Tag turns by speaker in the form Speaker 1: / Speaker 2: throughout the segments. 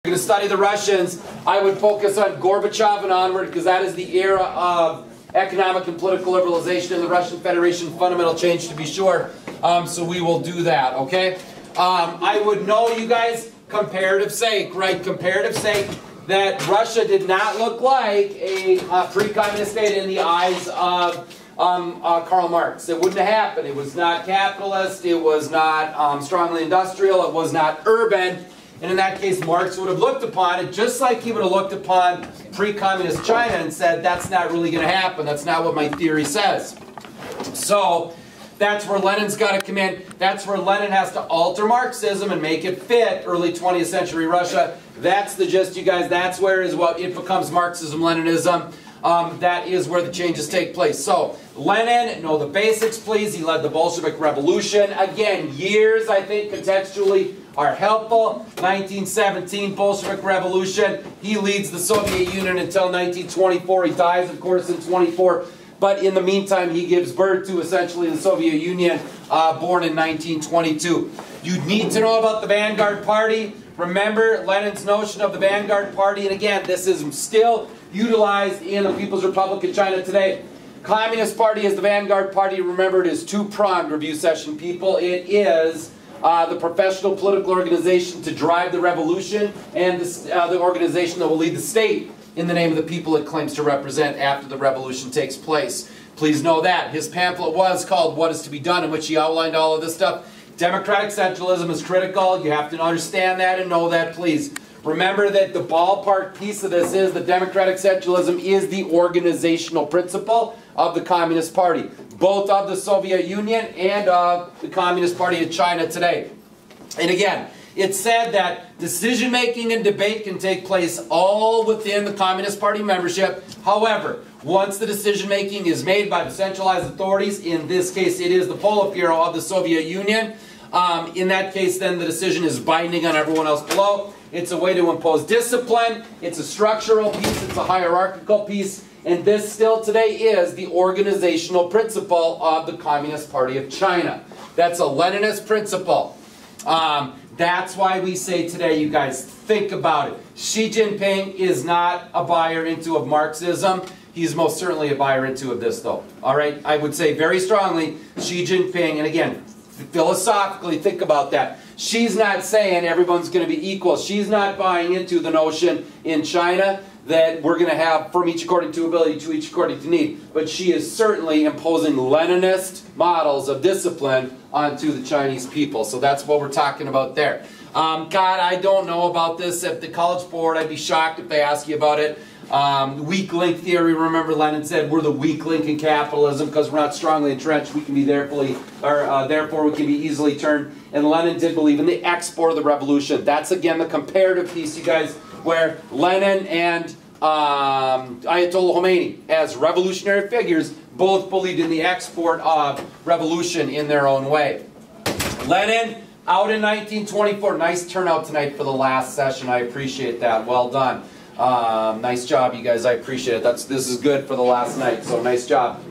Speaker 1: Going to study the Russians, I would focus on Gorbachev and onward because that is the era of economic and political liberalization in the Russian Federation, fundamental change to be sure. So we will do that, okay? I would know, you guys, comparative sake, right? Comparative sake, that Russia did not look like a pre-communist state in the eyes of Karl Marx. It wouldn't have happened. It was not capitalist, it was not strongly industrial, it was not urban. And in that case, Marx would have looked upon it just like he would have looked upon pre-communist China and said, that's not really going to happen. That's not what my theory says. So that's where Lenin's got to come in. That's where Lenin has to alter Marxism and make it fit early 20th century Russia. That's the gist, you guys. That's where is what it becomes Marxism-Leninism. That is where the changes take place. So, Lenin, know the basics, please. He led the Bolshevik Revolution. Again, years, I think, contextually are helpful. 1917, Bolshevik Revolution. He leads the Soviet Union until 1924. He dies, of course, in 24. But in the meantime, he gives birth to, essentially, the Soviet Union, born in 1922. You need to know about the Vanguard Party. Remember Lenin's notion of the Vanguard Party. And again, this is still utilized in the People's Republic of China today. Communist Party is the Vanguard Party. Remember, it is two-pronged, review session people. It is the professional political organization to drive the revolution and the organization that will lead the state in the name of the people it claims to represent after the revolution takes place. Please know that. His pamphlet was called What is to be Done, in which he outlined all of this stuff. Democratic centralism is critical. You have to understand that and know that, please. Remember that the ballpark piece of this is that democratic centralism is the organizational principle of the Communist Party, both of the Soviet Union and of the Communist Party of China today. And again, it's said that decision-making and debate can take place all within the Communist Party membership. However, once the decision-making is made by the centralized authorities, in this case it is the Politburo of the Soviet Union, in that case then the decision is binding on everyone else below. It's a way to impose discipline, it's a structural piece, it's a hierarchical piece, and this still today is the organizational principle of the Communist Party of China. That's a Leninist principle. That's why we say today, you guys, think about it. Xi Jinping is not a buyer into of Marxism. He's most certainly a buyer into of this, though. All right? I would say very strongly, Xi Jinping, and again, philosophically, think about that. She's not saying everyone's going to be equal. She's not buying into the notion in China that we're going to have from each according to ability to each according to need. But she is certainly imposing Leninist models of discipline onto the Chinese people. So that's what we're talking about there. God, I don't know about this at the College Board. I'd be shocked if they ask you about it. Weak link theory, remember Lenin said we're the weak link in capitalism because we're not strongly entrenched. We can be therefore we can be easily turned. And Lenin did believe in the export of the revolution. That's again the comparative piece, you guys, where Lenin and Ayatollah Khomeini, as revolutionary figures, both believed in the export of revolution in their own way. Lenin, out in 1924. Nice turnout tonight for the last session. I appreciate that. Well done. Nice job, you guys. I appreciate it. This is good for the last night, so nice job.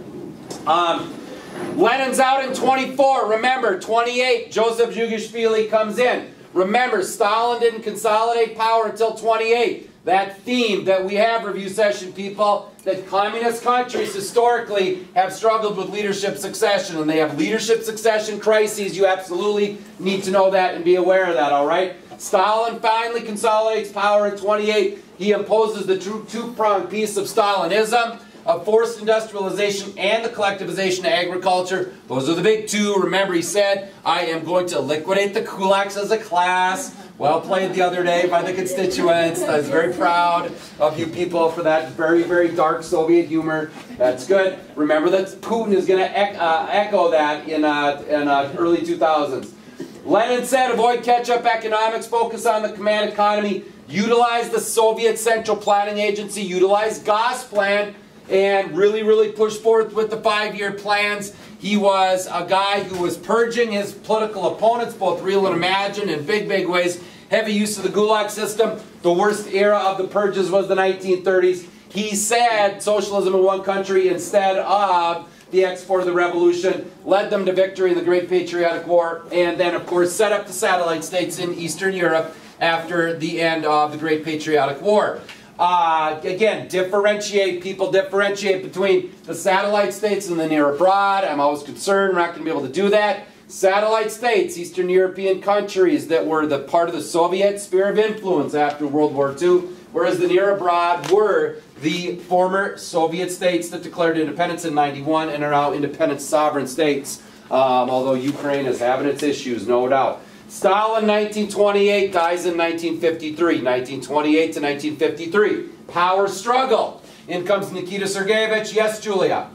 Speaker 1: Lenin's out in 24. Remember, 28, Joseph Zhugashvili comes in. Remember, Stalin didn't consolidate power until 28. That theme that we have, review session people, that communist countries historically have struggled with leadership succession, and they have leadership succession crises. You absolutely need to know that and be aware of that, all right? Stalin finally consolidates power in 28. He imposes the two-pronged piece of Stalinism, of forced industrialization and the collectivization of agriculture. Those are the big two. Remember, he said, I am going to liquidate the kulaks as a class. Well played the other day by the constituents. I was very proud of you people for that very, very dark Soviet humor. That's good. Remember that Putin is going to echo that in early 2000s. Lenin said, avoid catch-up economics, focus on the command economy, utilize the Soviet Central Planning Agency, utilize Gosplan, and really, really push forth with the 5-year plans. He was a guy who was purging his political opponents, both real and imagined, in big, big ways. Heavy use of the Gulag system. The worst era of the purges was the 1930s. He said socialism in one country instead of the export of the revolution, led them to victory in the Great Patriotic War, and then, of course, set up the satellite states in Eastern Europe after the end of the Great Patriotic War. Again, people differentiate between the satellite states and the near abroad. I'm always concerned we're not going to be able to do that. Satellite states, Eastern European countries that were the part of the Soviet sphere of influence after World War II, whereas the near abroad were the former Soviet states that declared independence in '91 and are now independent sovereign states, although Ukraine is having its issues, no doubt. Stalin, 1928, dies in 1953. 1928 to 1953. Power struggle. In comes Nikita Sergeyevich. Yes, Julia?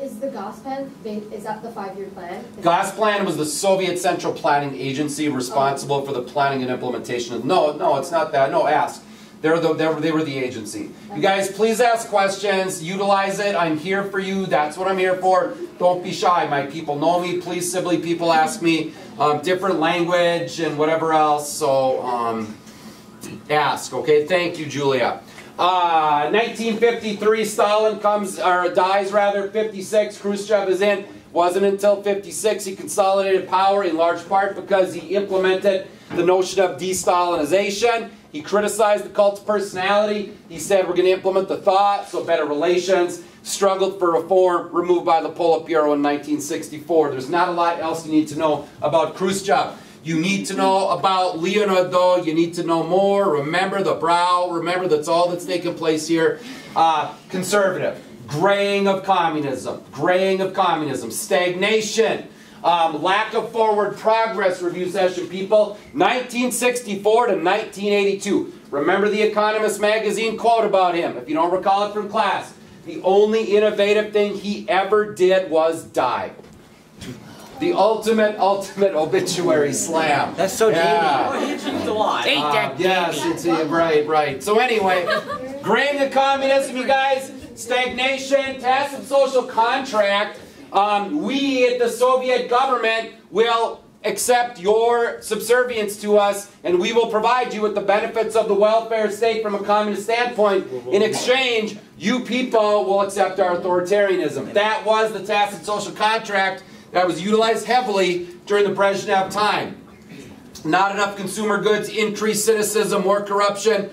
Speaker 2: Is the Gosplan, is that the 5-year plan?
Speaker 1: Gosplan was the Soviet Central Planning Agency responsible for the planning and implementation of... No, it's not that. No, ask. They were the agency. You guys, please ask questions. Utilize it. I'm here for you. That's what I'm here for. Don't be shy. My people know me. Please, Sibley people ask me different language and whatever else. So, ask. Okay, thank you, Julia. 1953, Stalin dies rather. 56, Khrushchev is in. Wasn't until 56 he consolidated power, in large part because he implemented the notion of de-Stalinization. He criticized the cult of personality. He said we're going to implement the thought, so better relations. Struggled for reform, removed by the Politburo in 1964. There's not a lot else you need to know about Khrushchev. You need to know about Leonid, though. You need to know more. Remember the brow. Remember that's all that's taken place here. Conservative. Graying of communism. Graying of communism. Stagnation. Lack of forward progress, review session people. 1964 to 1982. Remember the Economist magazine quote about him. If you don't recall it from class. The only innovative thing he ever did was die. The ultimate obituary slam.
Speaker 3: That's so
Speaker 1: yeah.
Speaker 3: Jamie. Oh, he achieved a lot.
Speaker 1: Yes, it's right. So anyway, graying of communism, you guys, stagnation, tacit social contract. We at the Soviet government will accept your subservience to us, and we will provide you with the benefits of the welfare state from a communist standpoint. In exchange, you people will accept our authoritarianism. That was the tacit social contract that was utilized heavily during the Brezhnev time. Not enough consumer goods, increased cynicism, more corruption.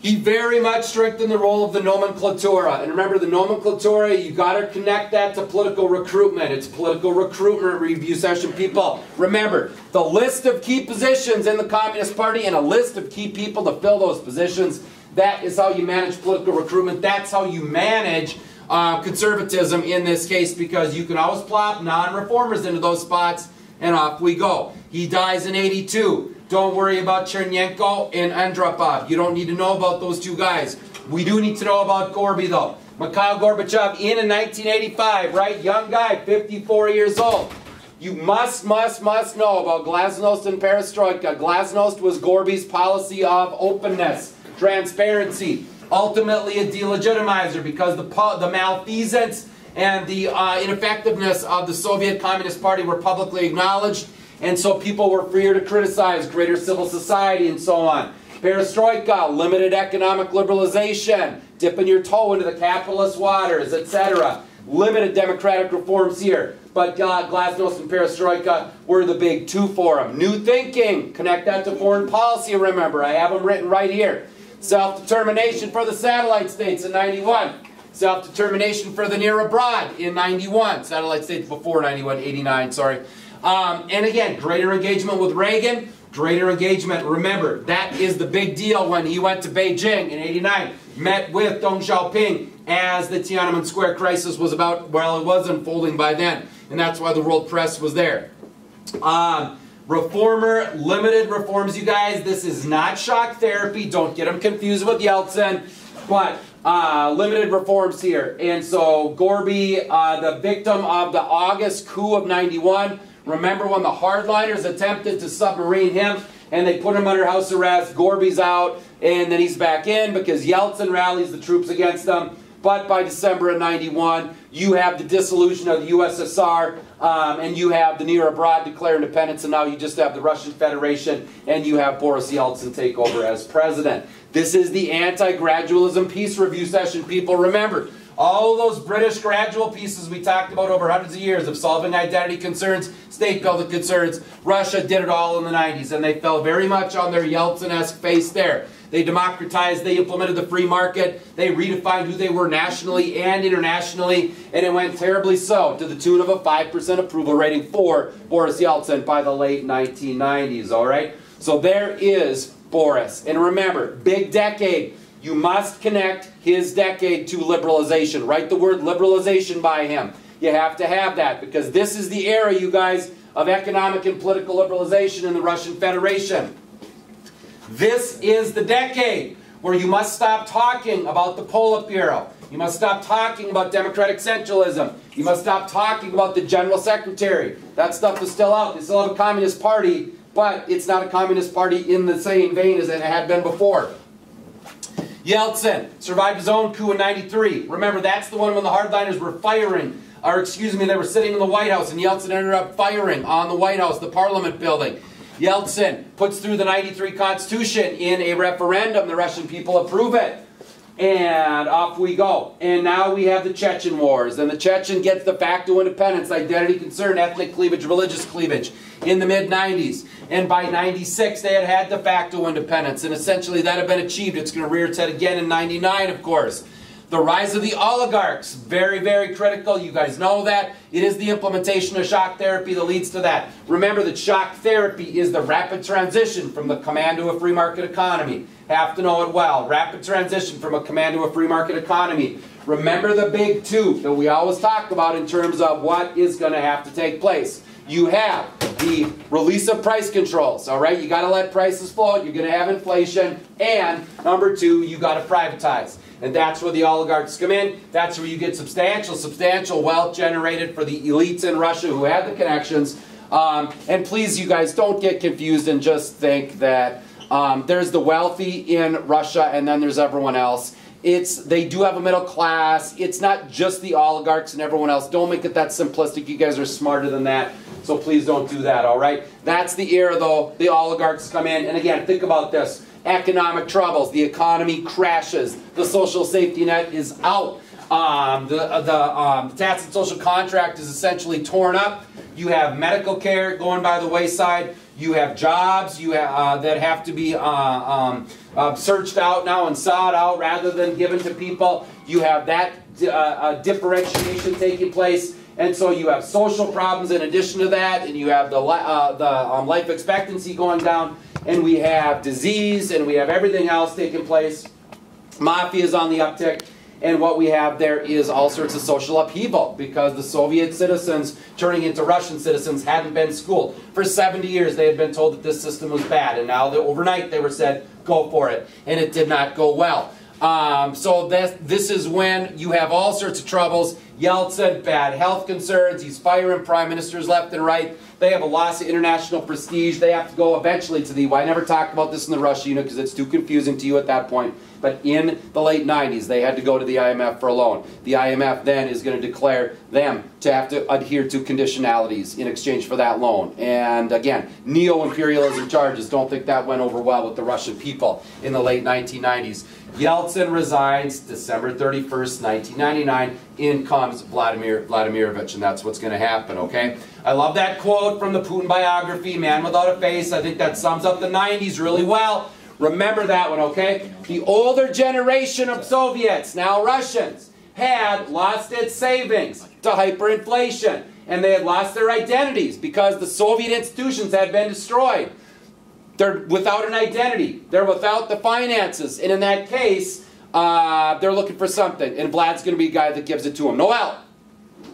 Speaker 1: He very much strengthened the role of the nomenclatura. And remember, the nomenclatura, you got to connect that to political recruitment. It's political recruitment review session, people. Remember, the list of key positions in the Communist Party and a list of key people to fill those positions. That is how you manage political recruitment. That's how you manage conservatism in this case, because you can always plop non-reformers into those spots, and off we go. He dies in 82. Don't worry about Chernenko and Andropov. You don't need to know about those two guys. We do need to know about Gorby, though. Mikhail Gorbachev in 1985, right? Young guy, 54 years old. You must know about glasnost and perestroika. Glasnost was Gorby's policy of openness, transparency. Ultimately a delegitimizer, because the malfeasance and the ineffectiveness of the Soviet Communist Party were publicly acknowledged, and so people were freer to criticize, greater civil society and so on. Perestroika, limited economic liberalization, dipping your toe into the capitalist waters, etc. Limited democratic reforms here. But Glasnost and Perestroika were the big two for him. New thinking, connect that to foreign policy, remember. I have them written right here. Self-determination for the satellite states in 91. Self-determination for the near abroad in 91. Satellite states before 91, 89, sorry. And again, greater engagement with Reagan, greater engagement. Remember, that is the big deal when he went to Beijing in 89. Met with Deng Xiaoping as the Tiananmen Square crisis was about, well, it was unfolding by then. And that's why the world press was there. Reformer, limited reforms, you guys. This is not shock therapy. Don't get them confused with Yeltsin. But limited reforms here. And so Gorby, the victim of the August coup of 91. Remember when the hardliners attempted to submarine him and they put him under house arrest. Gorby's out and then he's back in because Yeltsin rallies the troops against him. But by December of 91, you have the dissolution of the USSR, and you have the near abroad declare independence, and now you just have the Russian Federation, and you have Boris Yeltsin take over as president. This is the anti-gradualism peace review session, people. Remember, All those British gradual pieces we talked about over hundreds of years of solving identity concerns, state building concerns, Russia did it all in the 90s, and they fell very much on their Yeltsin-esque face there. They democratized, they implemented the free market, they redefined who they were nationally and internationally, and it went terribly so, to the tune of a 5% approval rating for Boris Yeltsin by the late 1990s, all right? So there is Boris. And remember, big decade. You must connect his decade to liberalization. Write the word liberalization by him. You have to have that, because this is the era, you guys, of economic and political liberalization in the Russian Federation. This is the decade where you must stop talking about the Politburo. You must stop talking about democratic centralism. You must stop talking about the general secretary. That stuff is still out. They still have a communist party, but it's not a communist party in the same vein as it had been before. Yeltsin survived his own coup in '93. Remember, that's the one when the hardliners were firing, or excuse me, they were sitting in the White House, and Yeltsin ended up firing on the White House, the Parliament building. Yeltsin puts through the '93 Constitution in a referendum. The Russian people approve it. And off we go. And now we have the Chechen Wars. And the Chechen gets de facto independence, identity concern, ethnic cleavage, religious cleavage in the mid-90s. And by '96 they had de facto independence. And essentially that had been achieved. It's going to rear its head again in '99, of course. The rise of the oligarchs, very, very critical. You guys know that. It is the implementation of shock therapy that leads to that. Remember that shock therapy is the rapid transition from the command to a free market economy. Have to know it well. Rapid transition from a command to a free market economy. Remember the big two that we always talk about in terms of what is going to have to take place. You have the release of price controls, all right? You got to let prices float. You're going to have inflation. And number two, you got to privatize. And that's where the oligarchs come in. That's where you get substantial wealth generated for the elites in Russia who have the connections. And please, you guys, don't get confused and just think that there's the wealthy in Russia and then there's everyone else. They do have a middle class. It's not just the oligarchs and everyone else. Don't make it that simplistic. You guys are smarter than that. So please don't do that, all right? That's the era, though. The oligarchs come in. And again, think about this. Economic troubles. The economy crashes. The social safety net is out. The tacit social contract is essentially torn up. You have medical care going by the wayside. You have jobs that have to be searched out now and sought out rather than given to people. You have that differentiation taking place. And so you have social problems in addition to that, and you have the life expectancy going down, and we have disease, and we have everything else taking place. Mafia is on the uptick, and what we have there is all sorts of social upheaval because the Soviet citizens turning into Russian citizens hadn't been schooled. For 70 years they had been told that this system was bad, and now overnight they were said, go for it, and it did not go well. So this is when you have all sorts of troubles. Yeltsin, bad health concerns, he's firing prime ministers left and right. They have a loss of international prestige. They have to go eventually to the, well, I never talked about this in the Russia unit because it's too confusing to you at that point. But in the late 90s, they had to go to the IMF for a loan. The IMF then is going to declare them to have to adhere to conditionalities in exchange for that loan. And again, neo-imperialism charges. Don't think that went over well with the Russian people in the late 1990s. Yeltsin resigns December 31st, 1999. In comes Vladimir Vladimirovich, and that's what's going to happen, okay? I love that quote from the Putin biography, Man Without a Face. I think that sums up the 90s really well. Remember that one, okay? The older generation of Soviets, now Russians, had lost its savings to hyperinflation. And they had lost their identities because the Soviet institutions had been destroyed. They're without an identity. They're without the finances. And in that case, they're looking for something. And Vlad's going to be a guy that gives it to them. Noel?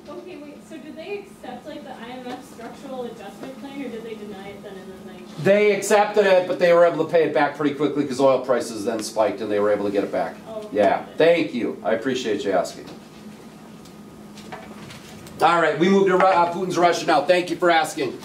Speaker 3: Okay, wait, so did they accept like the IMF structural adjustment plan, or did they deny it then in the 90s?
Speaker 1: They accepted it, but they were able to pay it back pretty quickly because oil prices then spiked and they were able to get it back.
Speaker 3: Oh,
Speaker 1: yeah, thank you. I appreciate you asking. All right, we move to Putin's Russia now. Thank you for asking.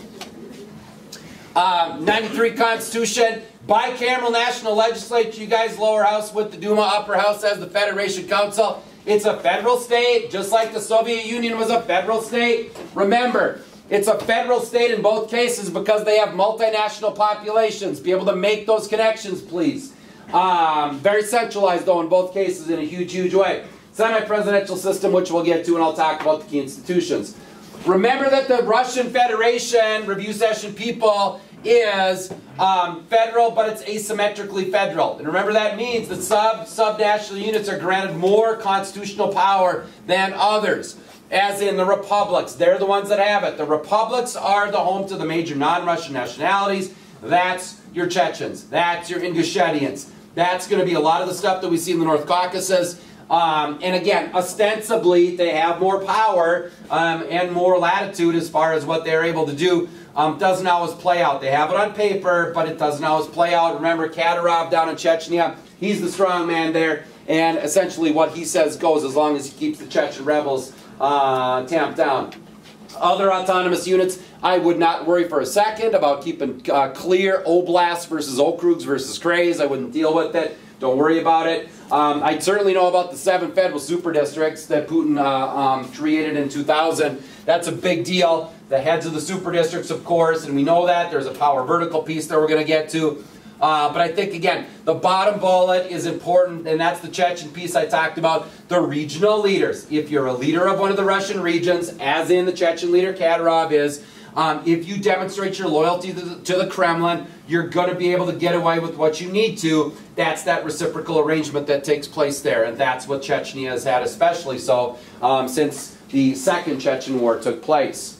Speaker 1: 93 Constitution, bicameral national legislature. You guys, lower house with the Duma, upper house as the Federation Council. It's a federal state, just like the Soviet Union was a federal state. Remember, it's a federal state in both cases because they have multinational populations. Be able to make those connections, please. Very centralized, though, in both cases in a huge, huge way. semi-presidential system, which we'll get to, and I'll talk about the key institutions. Remember that the Russian Federation review session people is federal, but it's asymmetrically federal. And remember that means that sub-national units are granted more constitutional power than others. As in the republics, they're the ones that have it. The republics are the home to the major non-Russian nationalities. That's your Chechens. That's your Ingushetians. That's going to be a lot of the stuff that we see in the North Caucasus. And again, ostensibly, they have more power and more latitude as far as what they're able to do. Doesn't always play out. They have it on paper, but it doesn't always play out. Remember Kadyrov down in Chechnya? He's the strong man there. And essentially what he says goes as long as he keeps the Chechen rebels tamped down. Other autonomous units, I would not worry for a second about keeping clear oblasts versus okrugs versus krays. I wouldn't deal with it. Don't worry about it. I certainly know about the 7 federal super districts that Putin created in 2000. That's a big deal. The heads of the super districts, of course, and we know that. There's a power vertical piece that we're going to get to. But I think, again, the bottom bullet is important, and that's the Chechen piece I talked about. The regional leaders. If you're a leader of one of the Russian regions, as in the Chechen leader Kadyrov is, if you demonstrate your loyalty to the Kremlin, you're going to be able to get away with what you need to. That's that reciprocal arrangement that takes place there, and that's what Chechnya has had, especially so since the Second Chechen War took place.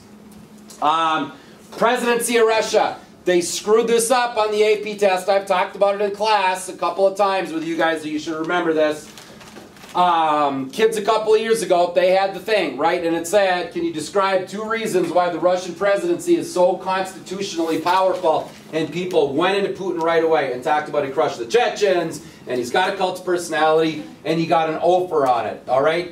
Speaker 1: Presidency of Russia. They screwed this up on the AP test. I've talked about it in class a couple of times with you guys, so you should remember this. Kids a couple of years ago, they had the thing, right? And it said, can you describe 2 reasons why the Russian presidency is so constitutionally powerful? And people went into Putin right away and talked about he crushed the Chechens, and he's got a cult of personality, and he got an offer on it, all right?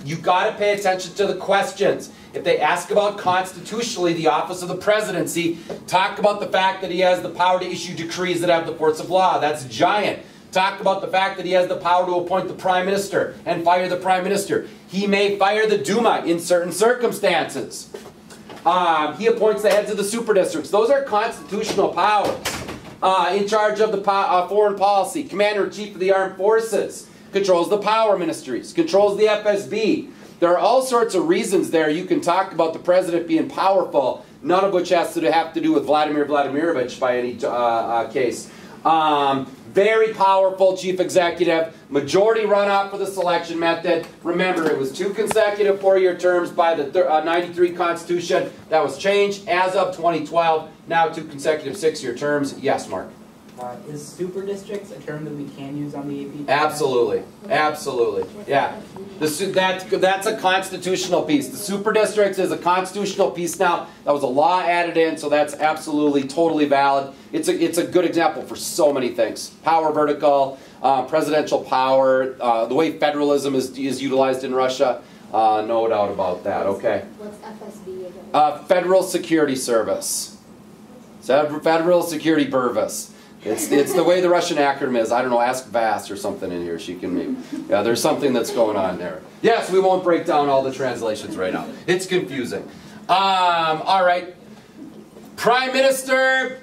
Speaker 1: You got to pay attention to the questions. If they ask about constitutionally the office of the presidency, talk about the fact that he has the power to issue decrees that have the force of law. That's giant. Talk about the fact that he has the power to appoint the prime minister and fire the prime minister. He may fire the Duma in certain circumstances. He appoints the heads of the super districts. Those are constitutional powers. In charge of the foreign policy, commander-in-chief of the armed forces, controls the power ministries, controls the FSB. There are all sorts of reasons there you can talk about the president being powerful, none of which has to have to do with Vladimir Vladimirovich by any case. Very powerful chief executive, majority runoff for the selection method. Remember, it was 2 consecutive 4-year terms by the 93 Constitution. That was changed as of 2012. Now 2 consecutive 6-year terms. Yes, Mark?
Speaker 4: Is super districts a term that we can use on the AP?
Speaker 1: Absolutely. Absolutely. Yeah. That's a constitutional piece. The super districts is a constitutional piece now. That was a law added in, so that's absolutely, totally valid. It's a good example for so many things. Power vertical, presidential power, the way federalism is utilized in Russia. No doubt about that. Okay.
Speaker 2: What's FSB again?
Speaker 1: Federal Security Service. Federal Security Purvis. It's the way the Russian acronym is. I don't know, ask Vass or something in here. She can maybe. Yeah, there's something that's going on there. Yes, we won't break down all the translations right now. It's confusing. All right. Prime Minister,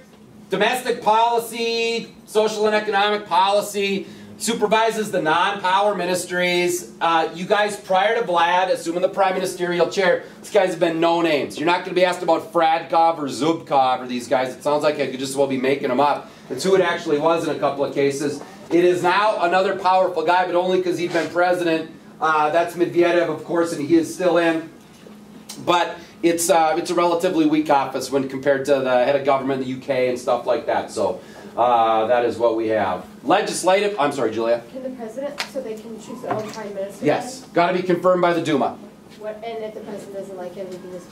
Speaker 1: domestic policy, social and economic policy, supervises the non-power ministries. You guys, prior to Vlad assuming the prime ministerial chair, these guys have been no names. You're not going to be asked about Fradkov or Zubkov or these guys. It sounds like I could just as well be making them up. It's who it actually was in a couple of cases. It is now another powerful guy, but only because he's been president. That's Medvedev, of course, and he is still in. But it's a relatively weak office when compared to the head of government in the UK and stuff like that. So that is what we have. Legislative, I'm sorry, Julia.
Speaker 2: Can the president, so they can choose their own prime minister?
Speaker 1: Yes, got to be confirmed by the Duma.
Speaker 2: And if the president doesn't like it, we can just...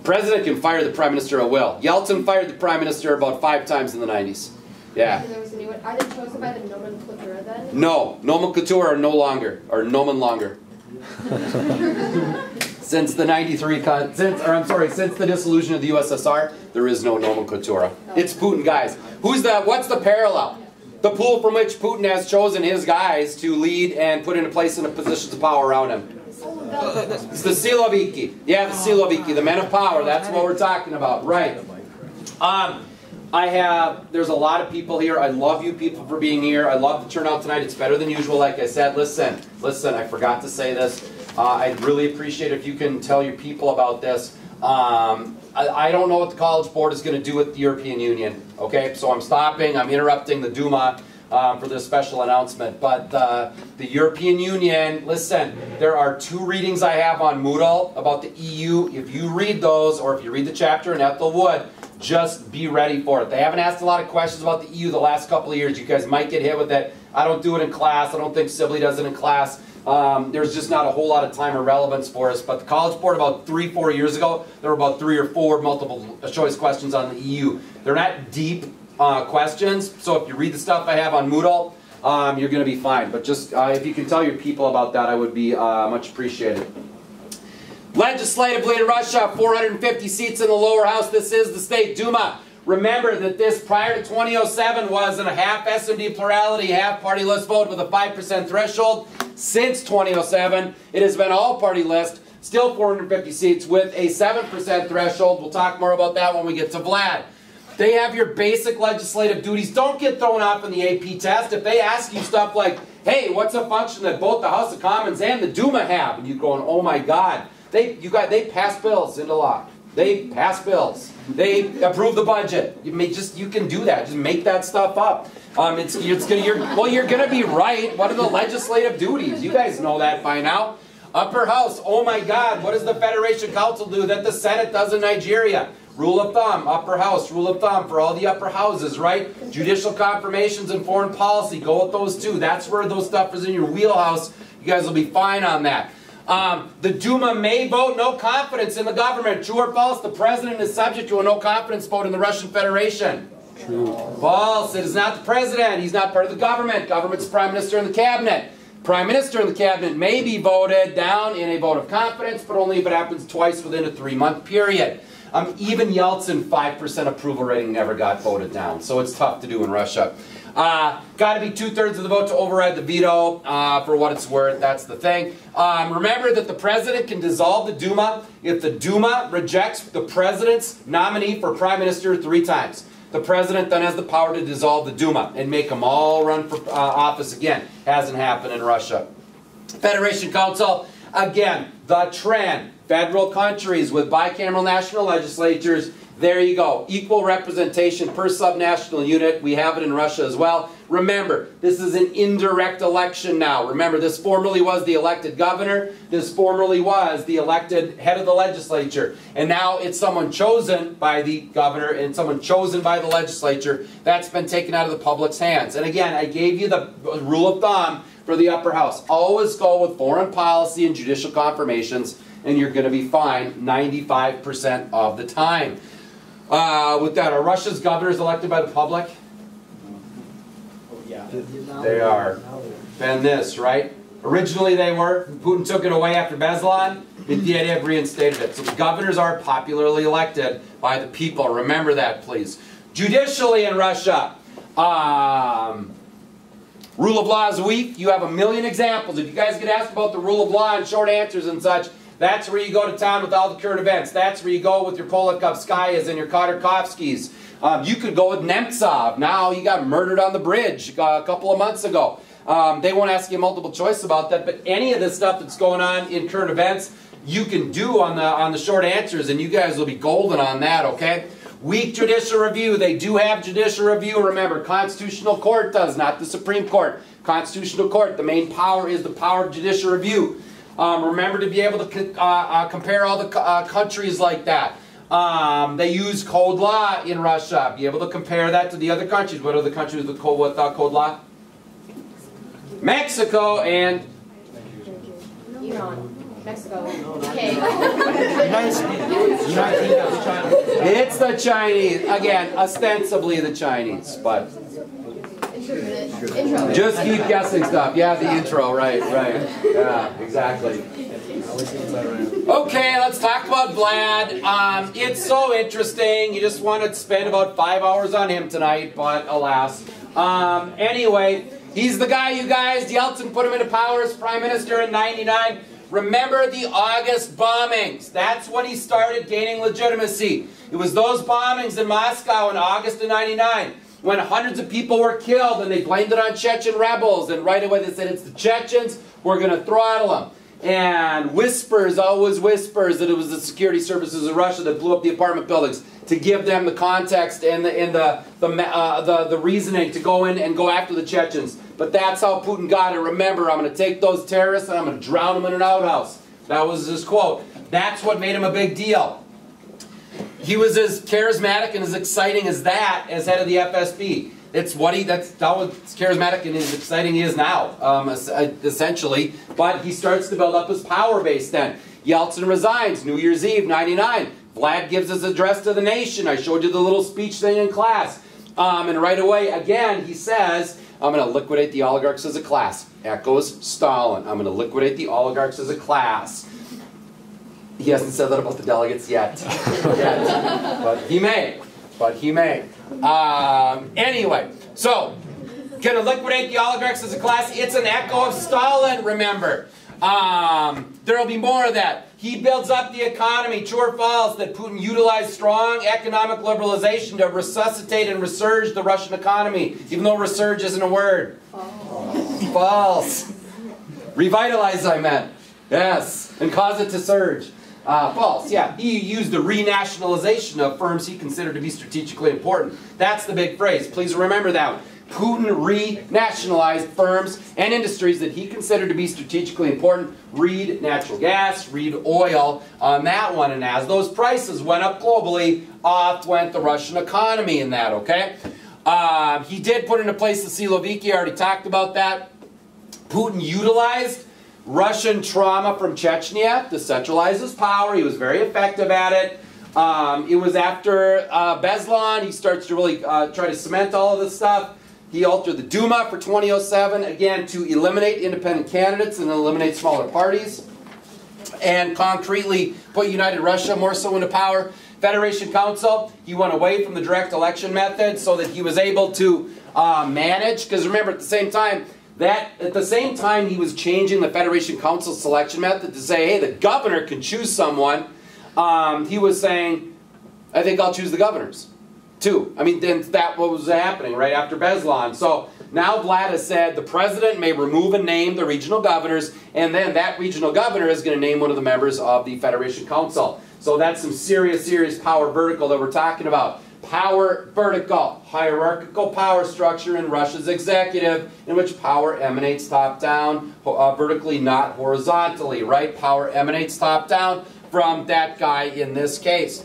Speaker 1: President can fire the prime minister at will. Yeltsin fired the prime minister about 5 times in the 90s. Yeah.
Speaker 2: There was a new one. Are they chosen by the nomenclatura then?
Speaker 1: No, nomenclatura are no longer, or nomen longer. Since the 93, since the dissolution of the USSR, there is no nomenclatura. It's Putin guys. What's the parallel? The pool from which Putin has chosen his guys to lead and put into place in a positions of power around him. It's the Siloviki. Yeah, the Siloviki, the men of power. That's what we're talking about. Right. There's a lot of people here. I love you people for being here. I love the turnout tonight. It's better than usual, like I said. Listen, I forgot to say this. I'd really appreciate if you can tell your people about this. I don't know what the College Board is going to do with the European Union, okay? So I'm interrupting the Duma for this special announcement. But the European Union, listen, there are 2 readings I have on Moodle about the EU. If you read those, or if you read the chapter in Ethel Wood, just be ready for it. They haven't asked a lot of questions about the EU the last couple of years. You guys might get hit with it. I don't do it in class. I don't think Sibley does it in class. There's just not a whole lot of time or relevance for us. But the College Board about 3-4 years ago, there were about 3 or 4 multiple choice questions on the EU. They're not deep questions, so if you read the stuff I have on Moodle, you're going to be fine. But just if you can tell your people about that, I would be much appreciated. Legislatively in Russia, 450 seats in the lower house. This is the state Duma. Remember that this, prior to 2007, was in a half S&D plurality, half party list vote with a 5% threshold. Since 2007, it has been all party list, still 450 seats with a 7% threshold. We'll talk more about that when we get to Vlad. They have your basic legislative duties. Don't get thrown off in the AP test. If they ask you stuff like, hey, what's a function that both the House of Commons and the Duma have? And you're going, oh my God. They pass bills into law. They pass bills. They approve the budget. You can do that. Just make that stuff up. You're gonna be right. What are the legislative duties? You guys know that by now. Upper house. Oh my God. What does the Federation Council do that the Senate does in Nigeria? Rule of thumb. Upper house. Rule of thumb for all the upper houses, right? Judicial confirmations and foreign policy. Go with those 2. That's where those stuff is in your wheelhouse. You guys will be fine on that. The Duma may vote no confidence in the government. True or false? The president is subject to a no confidence vote in the Russian Federation. True. False. It is not the president. He's not part of the government. Government's prime minister and the cabinet. Prime minister and the cabinet may be voted down in a vote of confidence, but only if it happens twice within a 3-month period. Even Yeltsin, 5% approval rating, never got voted down. So it's tough to do in Russia. Got to be 2/3 of the vote to override the veto, for what it's worth. That's the thing. Remember that the president can dissolve the Duma if the Duma rejects the president's nominee for prime minister 3 times. The president then has the power to dissolve the Duma and make them all run for office again. Hasn't happened in Russia. Federation Council, again, the trend. Federal countries with bicameral national legislatures. There you go. Equal representation per subnational unit. We have it in Russia as well. Remember, this is an indirect election now. Remember, this formerly was the elected governor. This formerly was the elected head of the legislature. And now it's someone chosen by the governor and someone chosen by the legislature. That's been taken out of the public's hands. And again, I gave you the rule of thumb for the upper house. Always go with foreign policy and judicial confirmations, and you're going to be fine 95% of the time. With that, are Russia's governors elected by the public?
Speaker 4: Yeah.
Speaker 1: They are. Been this, right? Originally they were. Putin took it away after Beslan. Medvedev reinstated it. So the governors are popularly elected by the people. Remember that, please. Judicially in Russia, rule of law is weak. You have a million examples. If you guys get asked about the rule of law and short answers and such, that's where you go to town with all the current events. That's where you go with your Politkovskayas and your Khodorkovskys. You could go with Nemtsov. Now he got murdered on the bridge a couple of months ago. They won't ask you multiple choice about that, but any of this stuff that's going on in current events, you can do on the short answers, and you guys will be golden on that, okay? Weak judicial review. They do have judicial review. Remember, Constitutional Court does, not the Supreme Court. Constitutional Court, the main power is the power of judicial review. Remember to be able to compare all the countries like that. They use code law in Russia. Be able to compare that to the other countries. What are the countries with code law? Mexico and
Speaker 2: Iran. Mexico. Okay.
Speaker 1: it's the Chinese. Again, ostensibly the Chinese, but
Speaker 2: Intro.
Speaker 1: just keep guessing stuff. Yeah, the intro, right. Yeah, exactly. Okay, let's talk about Vlad. It's so interesting. You just want to spend about 5 hours on him tonight, but alas. Anyway, he's the guy, you guys. Yeltsin put him into power as prime minister in '99. Remember the August bombings. That's when he started gaining legitimacy. It was those bombings in Moscow in August of '99 when hundreds of people were killed, and they blamed it on Chechen rebels, and right away they said it's the Chechens, we're going to throttle them. And whispers, always whispers, that it was the security services of Russia that blew up the apartment buildings to give them the context and the reasoning to go in and go after the Chechens. But that's how Putin got it. Remember, I'm going to take those terrorists and I'm going to drown them in an outhouse. That was his quote. That's what made him a big deal. He was as charismatic and as exciting as that as head of the FSB. That's how charismatic and as exciting he is now, essentially. But he starts to build up his power base then. Yeltsin resigns, New Year's Eve, '99. Vlad gives his address to the nation. I showed you the little speech thing in class. And right away, again, he says, I'm going to liquidate the oligarchs as a class. Echoes Stalin. I'm going to liquidate the oligarchs as a class. He hasn't said that about the delegates yet. But he may. Anyway, so, going to liquidate the oligarchs as a class. It's an echo of Stalin, remember. There will be more of that. He builds up the economy. True or false that Putin utilized strong economic liberalization to resuscitate and resurge the Russian economy, even though resurge isn't a word? False. Revitalize, I meant. Yes. And cause it to surge. False, yeah. He used the renationalization of firms he considered to be strategically important. That's the big phrase. Please remember that. Putin renationalized firms and industries that he considered to be strategically important. Read natural gas, read oil on that one. And as those prices went up globally, off went the Russian economy in that, okay? He did put into place the Siloviki. I already talked about that. Putin utilized Russian trauma from Chechnya to centralize his power. He was very effective at it. It was after Beslan, he starts to really try to cement all of this stuff. He altered the Duma for 2007, again, to eliminate independent candidates and eliminate smaller parties. And concretely put United Russia more so into power. Federation Council, he went away from the direct election method so that he was able to manage. Because remember, at the same time he was changing the Federation Council selection method to say, hey, the governor can choose someone. He was saying, I think I'll choose the governors, too. I mean, then that was happening right after Beslan. So now Vlad has said the president may remove and name the regional governors, and then that regional governor is going to name one of the members of the Federation Council. So that's some serious, serious power vertical that we're talking about. Power vertical, hierarchical power structure in Russia's executive, in which power emanates top-down, vertically, not horizontally, right? Power emanates top-down from that guy in this case.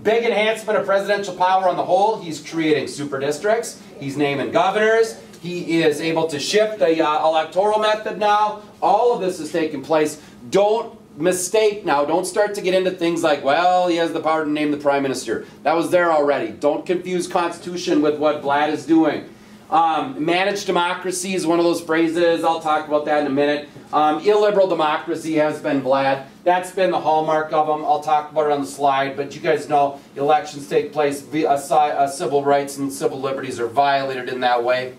Speaker 1: Big enhancement of presidential power on the whole. He's creating super districts. He's naming governors. He is able to shift the electoral method now. All of this is taking place. Don't mistake now. Don't start to get into things like, well, he has the power to name the prime minister. That was there already. Don't confuse constitution with what Vlad is doing. Managed democracy is one of those phrases. I'll talk about that in a minute. Illiberal democracy has been Vlad. That's been the hallmark of them. I'll talk about it on the slide, but you guys know elections take place, civil rights and civil liberties are violated in that way.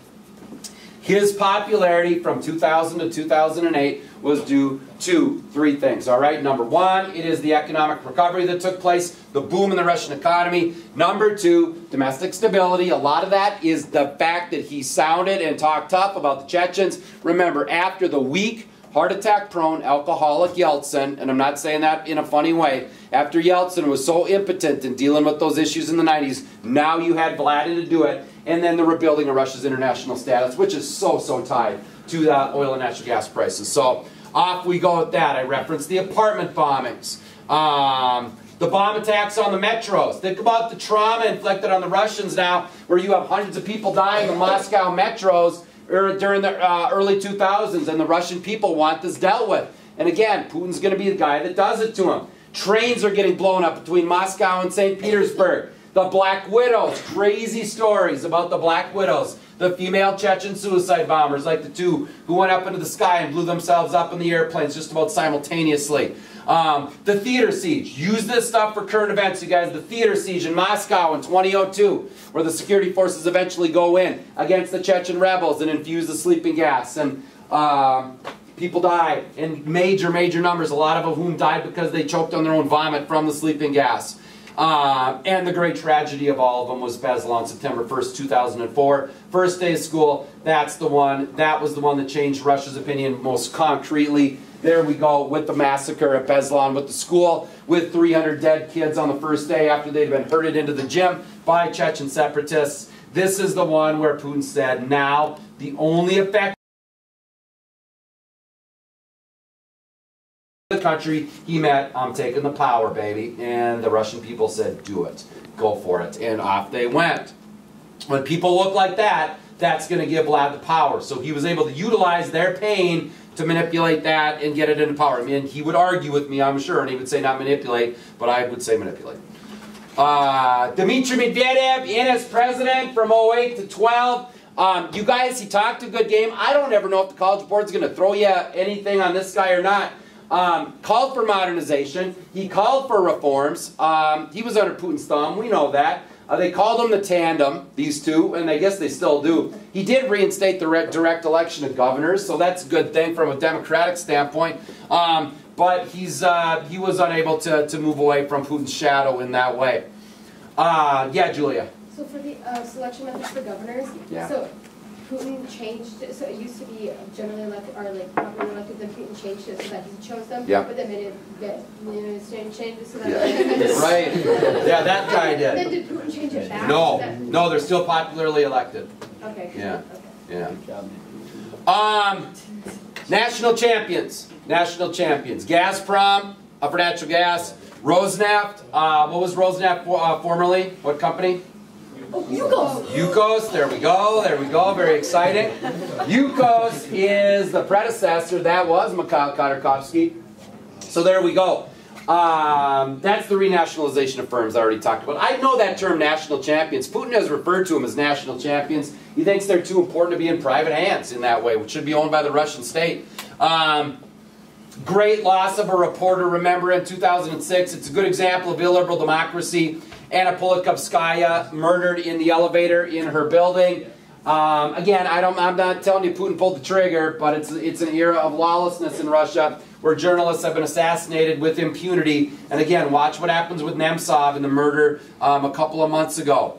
Speaker 1: His popularity from 2000 to 2008 was due to three things, all right? Number one, it is the economic recovery that took place, the boom in the Russian economy. Number two, domestic stability. A lot of that is the fact that he sounded and talked tough about the Chechens. Remember, after the weak, heart attack prone, alcoholic Yeltsin, and I'm not saying that in a funny way, after Yeltsin was so impotent in dealing with those issues in the 90s, now you had Vlad to do it, and then the rebuilding of Russia's international status, which is so tied to the oil and natural gas prices. So off we go with that. I referenced the apartment bombings. The bomb attacks on the metros. Think about the trauma inflicted on the Russians now, where you have hundreds of people dying in the Moscow metros during the early 2000s, and the Russian people want this dealt with. And again, Putin's going to be the guy that does it to them. Trains are getting blown up between Moscow and St. Petersburg. The Black Widows, crazy stories about the Black Widows. The female Chechen suicide bombers, like the two who went up into the sky and blew themselves up in the airplanes just about simultaneously. The theater siege. Use this stuff for current events, you guys. The theater siege in Moscow in 2002, where the security forces eventually go in against the Chechen rebels and infuse the sleeping gas. And People died in major, major numbers, a lot of whom died because they choked on their own vomit from the sleeping gas. And the great tragedy of all of them was Beslan, September 1st, 2004. First day of school, that was the one that changed Russia's opinion most concretely. There we go with the massacre at Beslan, with the school, with 300 dead kids on the first day after they'd been herded into the gym by Chechen separatists. This is the one where Putin said, now the only effect the country he met, I'm taking the power, baby. And the Russian people said, do it, go for it, and off they went. When people look like that, that's going to give Vlad the power. So he was able to utilize their pain to manipulate that and get it into power. I mean, he would argue with me, I'm sure, and he would say not manipulate, but I would say manipulate. Dmitry Medvedev in as president from 08 to 12. You guys, he talked a good game. I don't ever know if the College Board's going to throw you anything on this guy or not. Called for modernization. He called for reforms. He was under Putin's thumb. We know that. They called him the tandem, these two, and I guess they still do. He did reinstate the direct election of governors, so that's a good thing from a democratic standpoint. But he was unable to move away from Putin's shadow in that way. Yeah, Julia.
Speaker 2: So for the selection methods for governors,
Speaker 1: Yeah.
Speaker 2: so Putin changed it, so it used to be generally elected, or like popularly elected, then Putin changed it so that he chose them,
Speaker 1: Yeah.
Speaker 2: but then made it change it so that...
Speaker 1: Yeah. Right. Yeah, that guy did.
Speaker 2: Then did Putin change it back?
Speaker 1: No,
Speaker 2: That-
Speaker 1: no, they're still popularly elected.
Speaker 2: Okay.
Speaker 1: Yeah.
Speaker 2: Okay.
Speaker 1: Yeah.
Speaker 4: Good job.
Speaker 1: National champions. National champions. Gazprom for natural gas. Rosneft. What was Rosneft formerly? What company?
Speaker 2: Oh, Yukos!
Speaker 1: Yukos. There we go. There we go. Very exciting. Yukos is the predecessor. That was Mikhail Khodorkovsky. So there we go. That's the renationalization of firms I already talked about. I know that term, national champions. Putin has referred to them as national champions. He thinks they're too important to be in private hands in that way, which should be owned by the Russian state. Great loss of a reporter, remember, in 2006. It's a good example of illiberal democracy. Anna Politkovskaya murdered in the elevator in her building. Again, I'm not telling you Putin pulled the trigger, but it's an era of lawlessness in Russia where journalists have been assassinated with impunity. And again, watch what happens with Nemtsov in the murder a couple of months ago.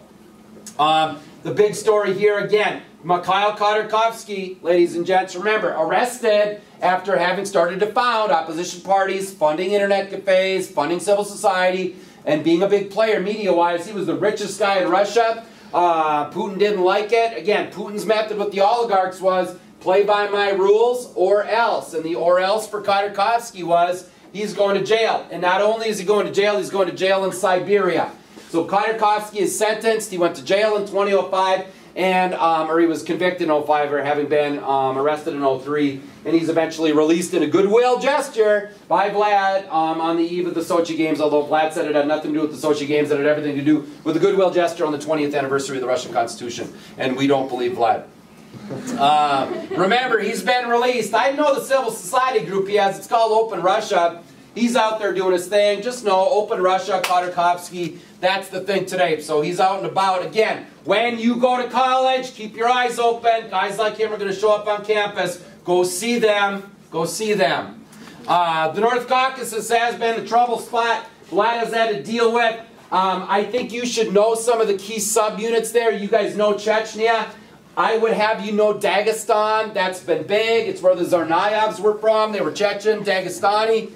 Speaker 1: The big story here again, Mikhail Khodorkovsky, ladies and gents, remember, arrested after having started to found opposition parties, funding internet cafes, funding civil society, and being a big player media-wise. He was the richest guy in Russia. Putin didn't like it. Again, Putin's method with the oligarchs was play by my rules or else. And the or else for Khodorkovsky was he's going to jail. And not only is he going to jail, he's going to jail in Siberia. So Khodorkovsky is sentenced. He went to jail in 2005, and or he was convicted in 05 or having been arrested in 03. And he's eventually released in a goodwill gesture by Vlad on the eve of the Sochi Games, although Vlad said it had nothing to do with the Sochi Games, it had everything to do with the goodwill gesture on the 20th anniversary of the Russian Constitution. And we don't believe Vlad. Remember, he's been released. I know the civil society group he has. It's called Open Russia. He's out there doing his thing. Just know, Open Russia, Khodorkovsky, that's the thing today. So he's out and about. Again, when you go to college, keep your eyes open. Guys like him are going to show up on campus. Go see them. Go see them. The North Caucasus has been the trouble spot Vlad has had to deal with. I think you should know some of the key subunits there. You guys know Chechnya. I would have you know Dagestan. That's been big. It's where the Tsarnayevs were from. They were Chechen, Dagestani.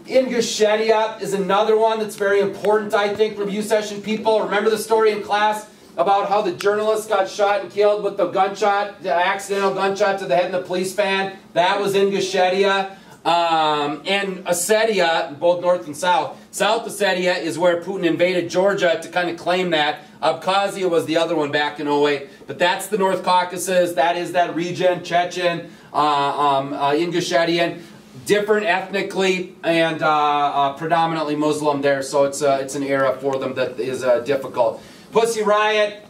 Speaker 1: Ingushetia is another one that's very important, I think, review session people. Remember the story in class about how the journalist got shot and killed with the gunshot, the accidental gunshot to the head of the police van? That was Ingushetia. And Ossetia, both north and south. South Ossetia is where Putin invaded Georgia to kind of claim that. Abkhazia was the other one back in 08. But that's the North Caucasus. That is that region, Chechen, Ingushetian. Different ethnically and predominantly Muslim there. So it's an era for them that is difficult. Pussy Riot.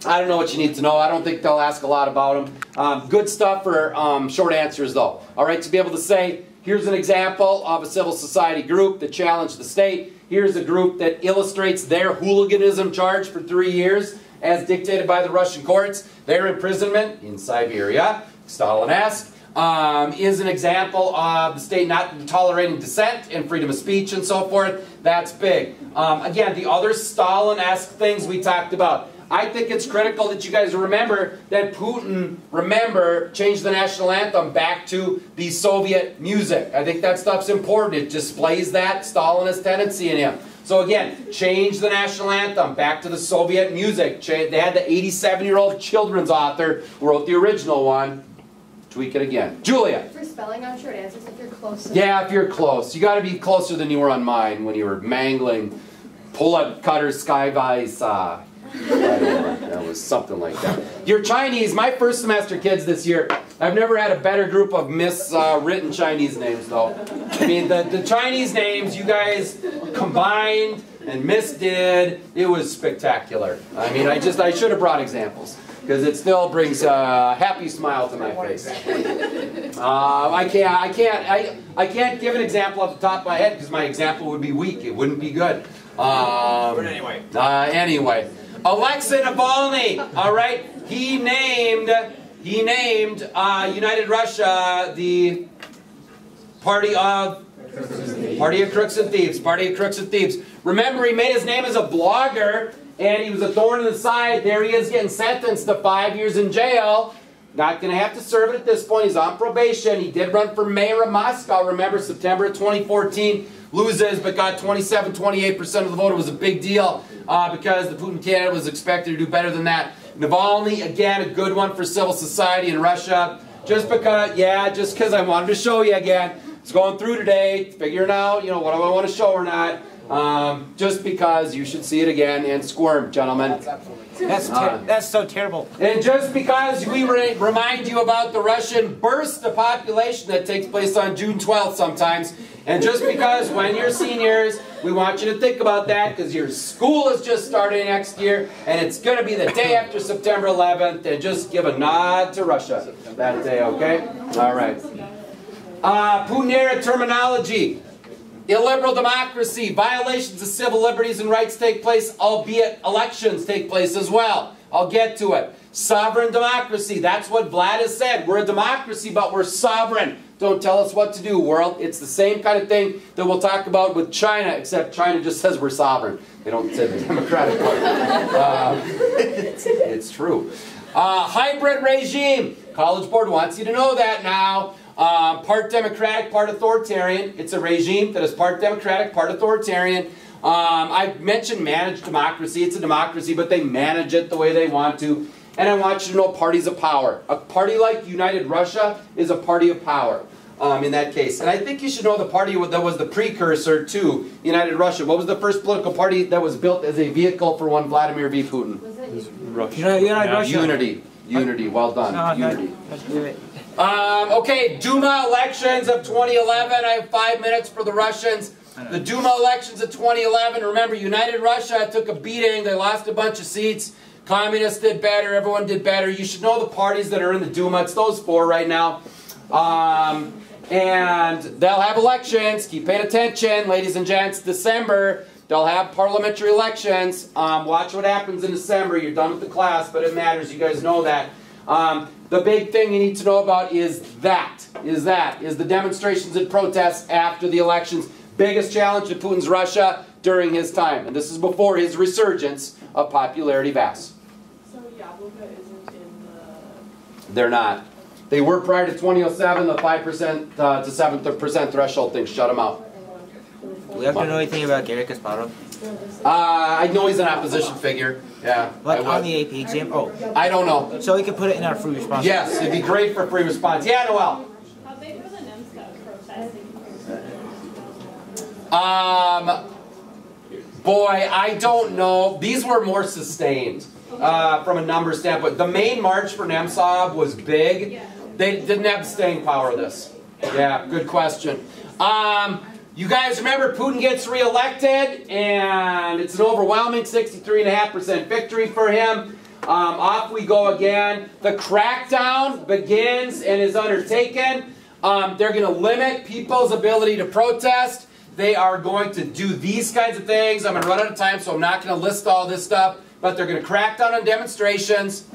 Speaker 1: I don't know what you need to know. I don't think they'll ask a lot about them. Good stuff for short answers, though. All right, to be able to say, here's an example of a civil society group that challenged the state. Here's a group that illustrates their hooliganism charge for 3 years, as dictated by the Russian courts. Their imprisonment in Siberia, Stalin-esque. is an example of the state not tolerating dissent and freedom of speech and so forth. That's big. Again, the other Stalin-esque things we talked about. I think it's critical that you guys remember that Putin, changed the national anthem back to the Soviet music. I think that stuff's important. It displays that Stalinist tendency in him. So again, change the national anthem back to the Soviet music. They had the 87-year-old children's author who wrote the original one. Tweak it again. Julia.
Speaker 2: For spelling on short answers, if you're close.
Speaker 1: Yeah, if you're close. You got to be closer than you were on mine when you were mangling pull-up cutter skyvice. That was something like that. Your Chinese, my first semester kids this year, I've never had a better group of miswritten Chinese names though. I mean, the Chinese names you guys combined and misdid, it was spectacular. I mean, I should have brought examples because it still brings a happy smile to my face. I can't give an example off the top of my head because my example would be weak. It wouldn't be good. But anyway. Anyway. Alexei Navalny, all right, he named United Russia the party of crooks and thieves. Party of crooks and thieves. Remember, he made his name as a blogger, and he was a thorn in the side. There he is getting sentenced to 5 years in jail. Not going to have to serve it at this point. He's on probation. He did run for mayor of Moscow. Remember, September of 2014. Loses, but got 27-28% of the vote. It was a big deal because the Putin candidate was expected to do better than that. Navalny, again, a good one for civil society in Russia. Just because I wanted to show you again. It's going through today, figuring out, what do I want to show or not. Just because you should see it again and squirm, gentlemen.
Speaker 5: That's so terrible.
Speaker 1: And just because we remind you about the Russian burst of population that takes place on June 12th sometimes, and just because when you're seniors, we want you to think about that because your school is just starting next year, and it's going to be the day after September 11th, and just give a nod to Russia that day, okay? All right. Putin-era terminology. Illiberal democracy, violations of civil liberties and rights take place, albeit elections take place as well. I'll get to it. Sovereign democracy, that's what Vlad has said. We're a democracy, but we're sovereign. Don't tell us what to do, world. It's the same kind of thing that we'll talk about with China, except China just says we're sovereign. They don't say the democratic part. It's true. Hybrid regime. College Board wants you to know that now. Part democratic, part authoritarian. It's a regime that is part democratic, part authoritarian. I mentioned managed democracy. It's a democracy, but they manage it the way they want to. And I want you to know parties of power. A party like United Russia is a party of power in that case. And I think you should know the party that was the precursor to United Russia. What was the first political party that was built as a vehicle for one Vladimir V. Putin?
Speaker 2: Was that you?
Speaker 5: Russia.
Speaker 1: Unity. Unity. Well done. Unity.
Speaker 5: Let's do it.
Speaker 1: Okay, Duma elections of 2011. I have 5 minutes for the Russians. The Duma elections of 2011. Remember, United Russia took a beating. They lost a bunch of seats. Communists did better. Everyone did better. You should know the parties that are in the Duma. It's those four right now. And they'll have elections. Keep paying attention, ladies and gents. December, they'll have parliamentary elections. Watch what happens in December. You're done with the class, but it matters. You guys know that. The big thing you need to know about is the demonstrations and protests after the elections. Biggest challenge to Putin's Russia during his time. And this is before his resurgence of popularity Vass.
Speaker 3: So Yabloko isn't in the...
Speaker 1: They're not. They were prior to 2007, the 5% to 7% threshold thing shut them out.
Speaker 5: Do we have to know anything about Garry Kasparov?
Speaker 1: I know he's an opposition figure. Yeah.
Speaker 5: Like on the AP exam? Oh.
Speaker 1: I don't know.
Speaker 5: So we can put it in our free response.
Speaker 1: Yes, it'd be great for free response. Yeah, Noel.
Speaker 3: How big were the NEMSCA protesting?
Speaker 1: Boy, I don't know. These were more sustained from a number standpoint. The main march for Nemtsov was big. They didn't have the staying power of this. Yeah, good question. You guys remember Putin gets reelected, and it's an overwhelming 63.5% victory for him. Off we go again. The crackdown begins and is undertaken. They're going to limit people's ability to protest. They are going to do these kinds of things. I'm going to run out of time, so I'm not going to list all this stuff. But they're going to crack down on demonstrations.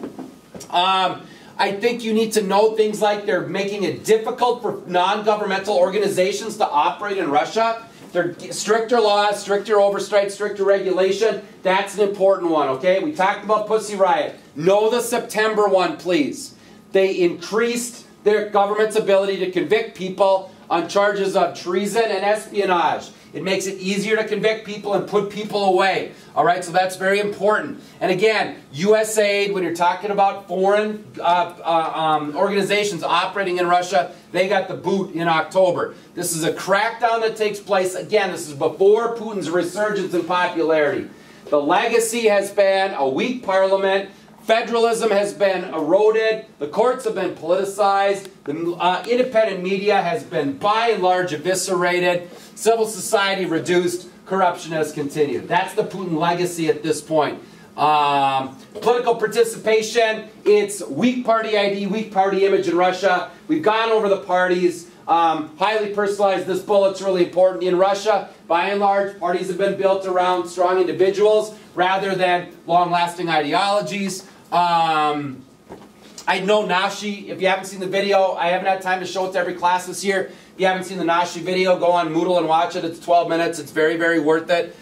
Speaker 1: I think you need to know things like they're making it difficult for non-governmental organizations to operate in Russia. They're stricter laws, stricter oversight, stricter regulation. That's an important one, okay? We talked about Pussy Riot. Know the September one, please. They increased their government's ability to convict people on charges of treason and espionage. It makes it easier to convict people and put people away. All right, so that's very important. And again, USAID, when you're talking about foreign organizations operating in Russia, they got the boot in October. This is a crackdown that takes place. Again, this is before Putin's resurgence in popularity. The legacy has been a weak parliament. Federalism has been eroded. The courts have been politicized. The independent media has been, by and large, eviscerated. Civil society reduced. Corruption has continued. That's the Putin legacy at this point. Political participation, it's weak party ID, weak party image in Russia. We've gone over the parties. Highly personalized, this bullet's really important. In Russia, by and large, parties have been built around strong individuals rather than long-lasting ideologies. I know Nashi, if you haven't seen the video, I haven't had time to show it to every class this year. If you haven't seen the Nashi video, go on Moodle and watch it. It's 12 minutes. It's very, very worth it.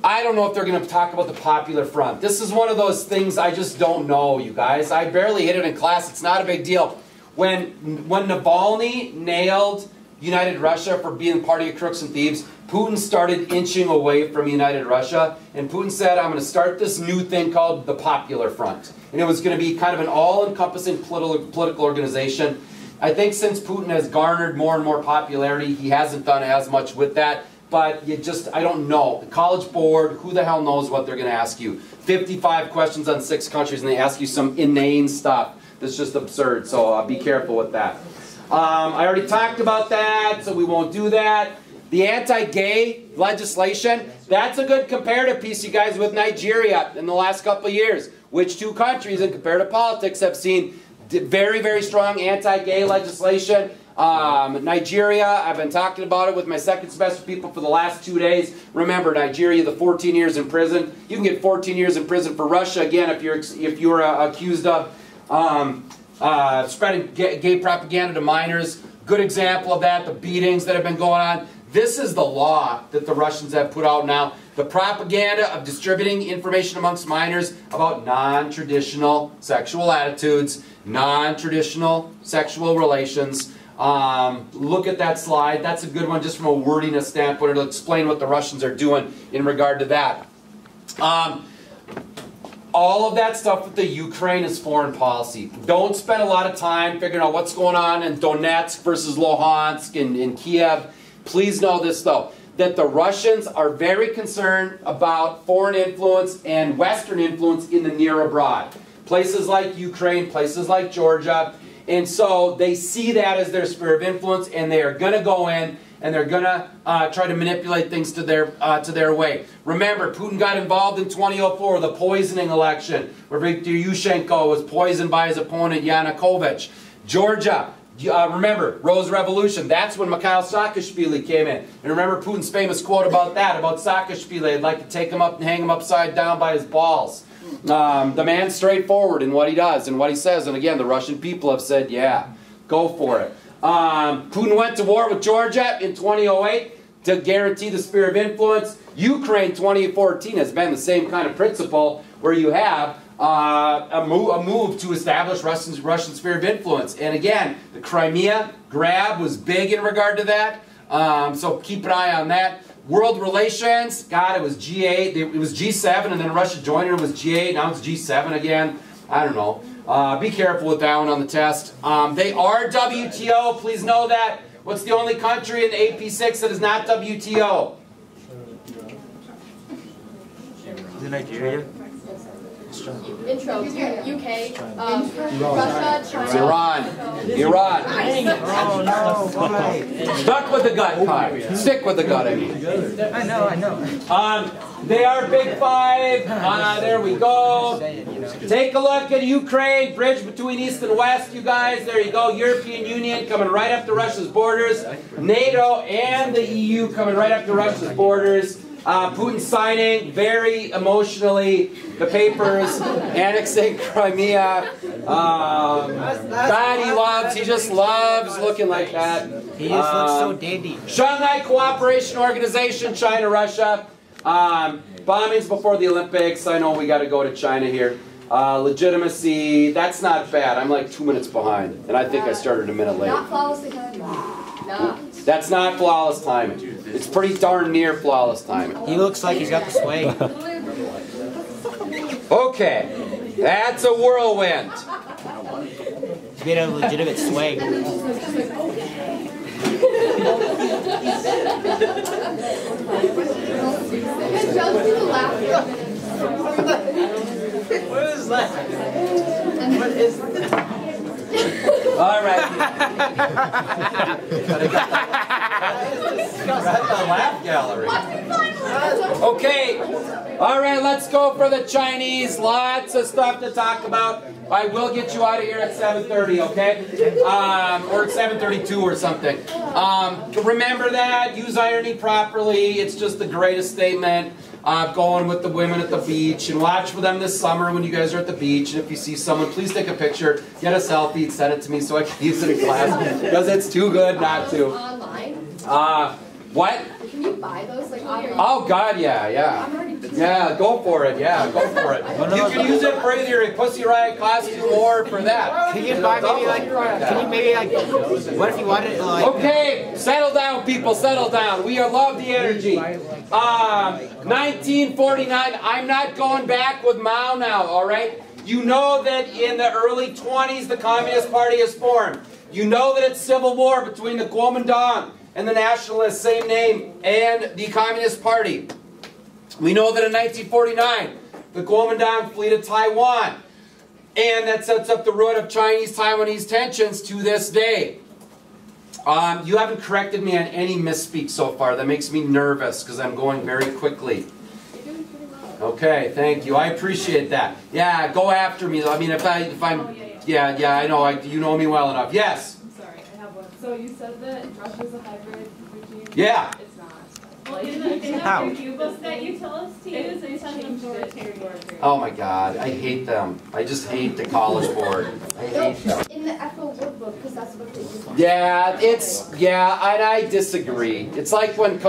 Speaker 1: I don't know if they're going to talk about the Popular Front. This is one of those things I just don't know, you guys. I barely hit it in class. It's not a big deal. When Navalny nailed United Russia for being party of crooks and thieves, Putin started inching away from United Russia, and Putin said, I'm going to start this new thing called the Popular Front. And it was going to be kind of an all-encompassing political organization. I think since Putin has garnered more and more popularity, he hasn't done as much with that. But I don't know. The College Board, who the hell knows what they're going to ask you? 55 questions on 6 countries, and they ask you some inane stuff that's just absurd. So be careful with that. I already talked about that, so we won't do that. The anti-gay legislation, that's a good comparative piece, you guys, with Nigeria in the last couple of years. Which 2 countries in comparative politics have seen very, very strong anti-gay legislation? Nigeria, I've been talking about it with my second semester people for the last 2 days. Remember, Nigeria, the 14 years in prison. You can get 14 years in prison for Russia, again, if you're accused of spreading gay propaganda to minors. Good example of that, the beatings that have been going on. This is the law that the Russians have put out now. The propaganda of distributing information amongst minors about non-traditional sexual attitudes, non-traditional sexual relations. Look at that slide. That's a good one just from a wordiness standpoint. It'll explain what the Russians are doing in regard to that. All of that stuff with the Ukraine is foreign policy. Don't spend a lot of time figuring out what's going on in Donetsk versus Luhansk and Kiev. Please know this, though, that the Russians are very concerned about foreign influence and Western influence in the near abroad. Places like Ukraine, places like Georgia. And so they see that as their sphere of influence, and they are going to go in and they're going to try to manipulate things to their way. Remember, Putin got involved in 2004, the poisoning election, where Viktor Yushchenko was poisoned by his opponent, Yanukovych. Georgia, remember, Rose Revolution, that's when Mikhail Saakashvili came in. And remember Putin's famous quote about that, about Saakashvili, I'd like to take him up and hang him upside down by his balls. The man's straightforward in what he does and what he says, and again, the Russian people have said, yeah, go for it. Putin went to war with Georgia in 2008 to guarantee the sphere of influence. Ukraine 2014 has been the same kind of principle where you have a move to establish Russian sphere of influence. And again, the Crimea grab was big in regard to that, so keep an eye on that. World relations, God, it was G8, it was G7, and then Russia joined it, it was G8, now it's G7 again. I don't know. Be careful with that one on the test. They are WTO, please know that. What's the only country in the AP6 that is not WTO?
Speaker 5: Is it Nigeria?
Speaker 2: Intro, UK, Russia, China.
Speaker 1: It's Iran. Iran.
Speaker 5: Oh no, why?
Speaker 1: Stuck with the gut, Kai. Stick with the gut, I mean.
Speaker 5: I know.
Speaker 1: They are Big Five. There we go. Take a look at Ukraine, bridge between East and West, you guys. There you go. European Union coming right up to Russia's borders. NATO and the EU coming right up to Russia's borders. Putin signing very emotionally the papers annexing Crimea. God, he just loves looking like that.
Speaker 5: He just looks so dandy.
Speaker 1: Shanghai Cooperation Organization, China, Russia. Bombings before the Olympics. I know we got to go to China here. Legitimacy, that's not bad. I'm like 2 minutes behind, and I think I started a minute late.
Speaker 2: Not flawless timing. No.
Speaker 1: That's not flawless timing. It's pretty darn near flawless timing.
Speaker 5: He looks like he's got the swag.
Speaker 1: Okay, that's a whirlwind.
Speaker 5: He's made a legitimate swag.
Speaker 4: What is that? What is that?
Speaker 1: All right. That's the laugh gallery. Okay. All right, let's go for the Chinese. Lots of stuff to talk about. I will get you out of here at 7:30, okay? Or at 7:32 or something. Remember that. Use irony properly. It's just the greatest statement. Going with the women at the beach, and watch for them this summer when you guys are at the beach. And if you see someone, please take a picture, get a selfie, send it to me so I can use it in class, because it's too good not to.
Speaker 2: Online?
Speaker 1: What?
Speaker 2: Can you buy those like online?
Speaker 1: Oh God, yeah. Yeah, go for it. Yeah, go for it. You can use it for either a Pussy Riot costume or for that.
Speaker 5: Can you buy maybe like? Can you maybe like? What if you wanted like?
Speaker 1: Okay, settle down, people. Settle down. We love the energy. 1949. I'm not going back with Mao now. All right. You know that in the early 20s, the Communist Party is formed. You know that it's civil war between the Kuomintang and the Nationalists, same name, and the Communist Party. We know that in 1949, the Kuomintang flee to Taiwan, and that sets up the root of Chinese-Taiwanese tensions to this day. You haven't corrected me on any misspeak so far. That makes me nervous because I'm going very quickly.
Speaker 2: You're doing pretty well.
Speaker 1: Okay, thank you. I appreciate that. Yeah, go after me. I mean, if I'm,
Speaker 3: Oh, yeah.
Speaker 1: yeah, I know. You know me well enough. Yes.
Speaker 6: I'm sorry, I have one. So you said that Russia's a hybrid regime?
Speaker 1: Yeah.
Speaker 6: It's not.
Speaker 3: Well, in the
Speaker 5: How?
Speaker 3: review book that you tell us to use, they said authoritarian.
Speaker 1: Oh my God, I hate them. I just hate the College Board. I hate them.
Speaker 2: In the FO workbook, because that's what they use.
Speaker 1: Yeah, and I disagree. It's like when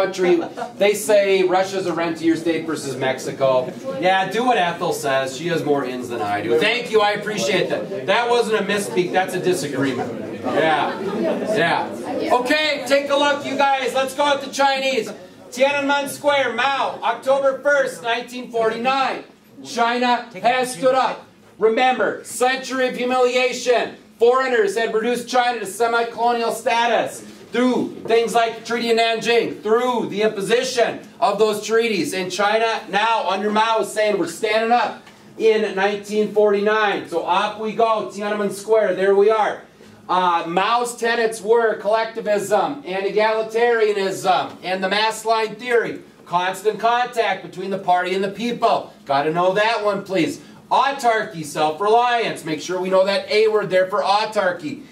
Speaker 1: they say Russia's a rentier state versus Mexico. Yeah, do what Ethel says. She has more ins than I do. Thank you, I appreciate that. That wasn't a misspeak, that's a disagreement. Yeah. Okay, take a look, you guys. Let's go with the Chinese. Tiananmen Square, Mao, October 1st, 1949. China has stood up. Remember, century of humiliation. Foreigners had reduced China to semi-colonial status through things like Treaty of Nanjing, through the imposition of those treaties. And China now, under Mao, is saying we're standing up in 1949. So up we go, Tiananmen Square, there we are. Mao's tenets were collectivism and egalitarianism and the mass line theory. Constant contact between the party and the people. Got to know that one, please. Autarky, self-reliance. Make sure we know that A word there for autarky.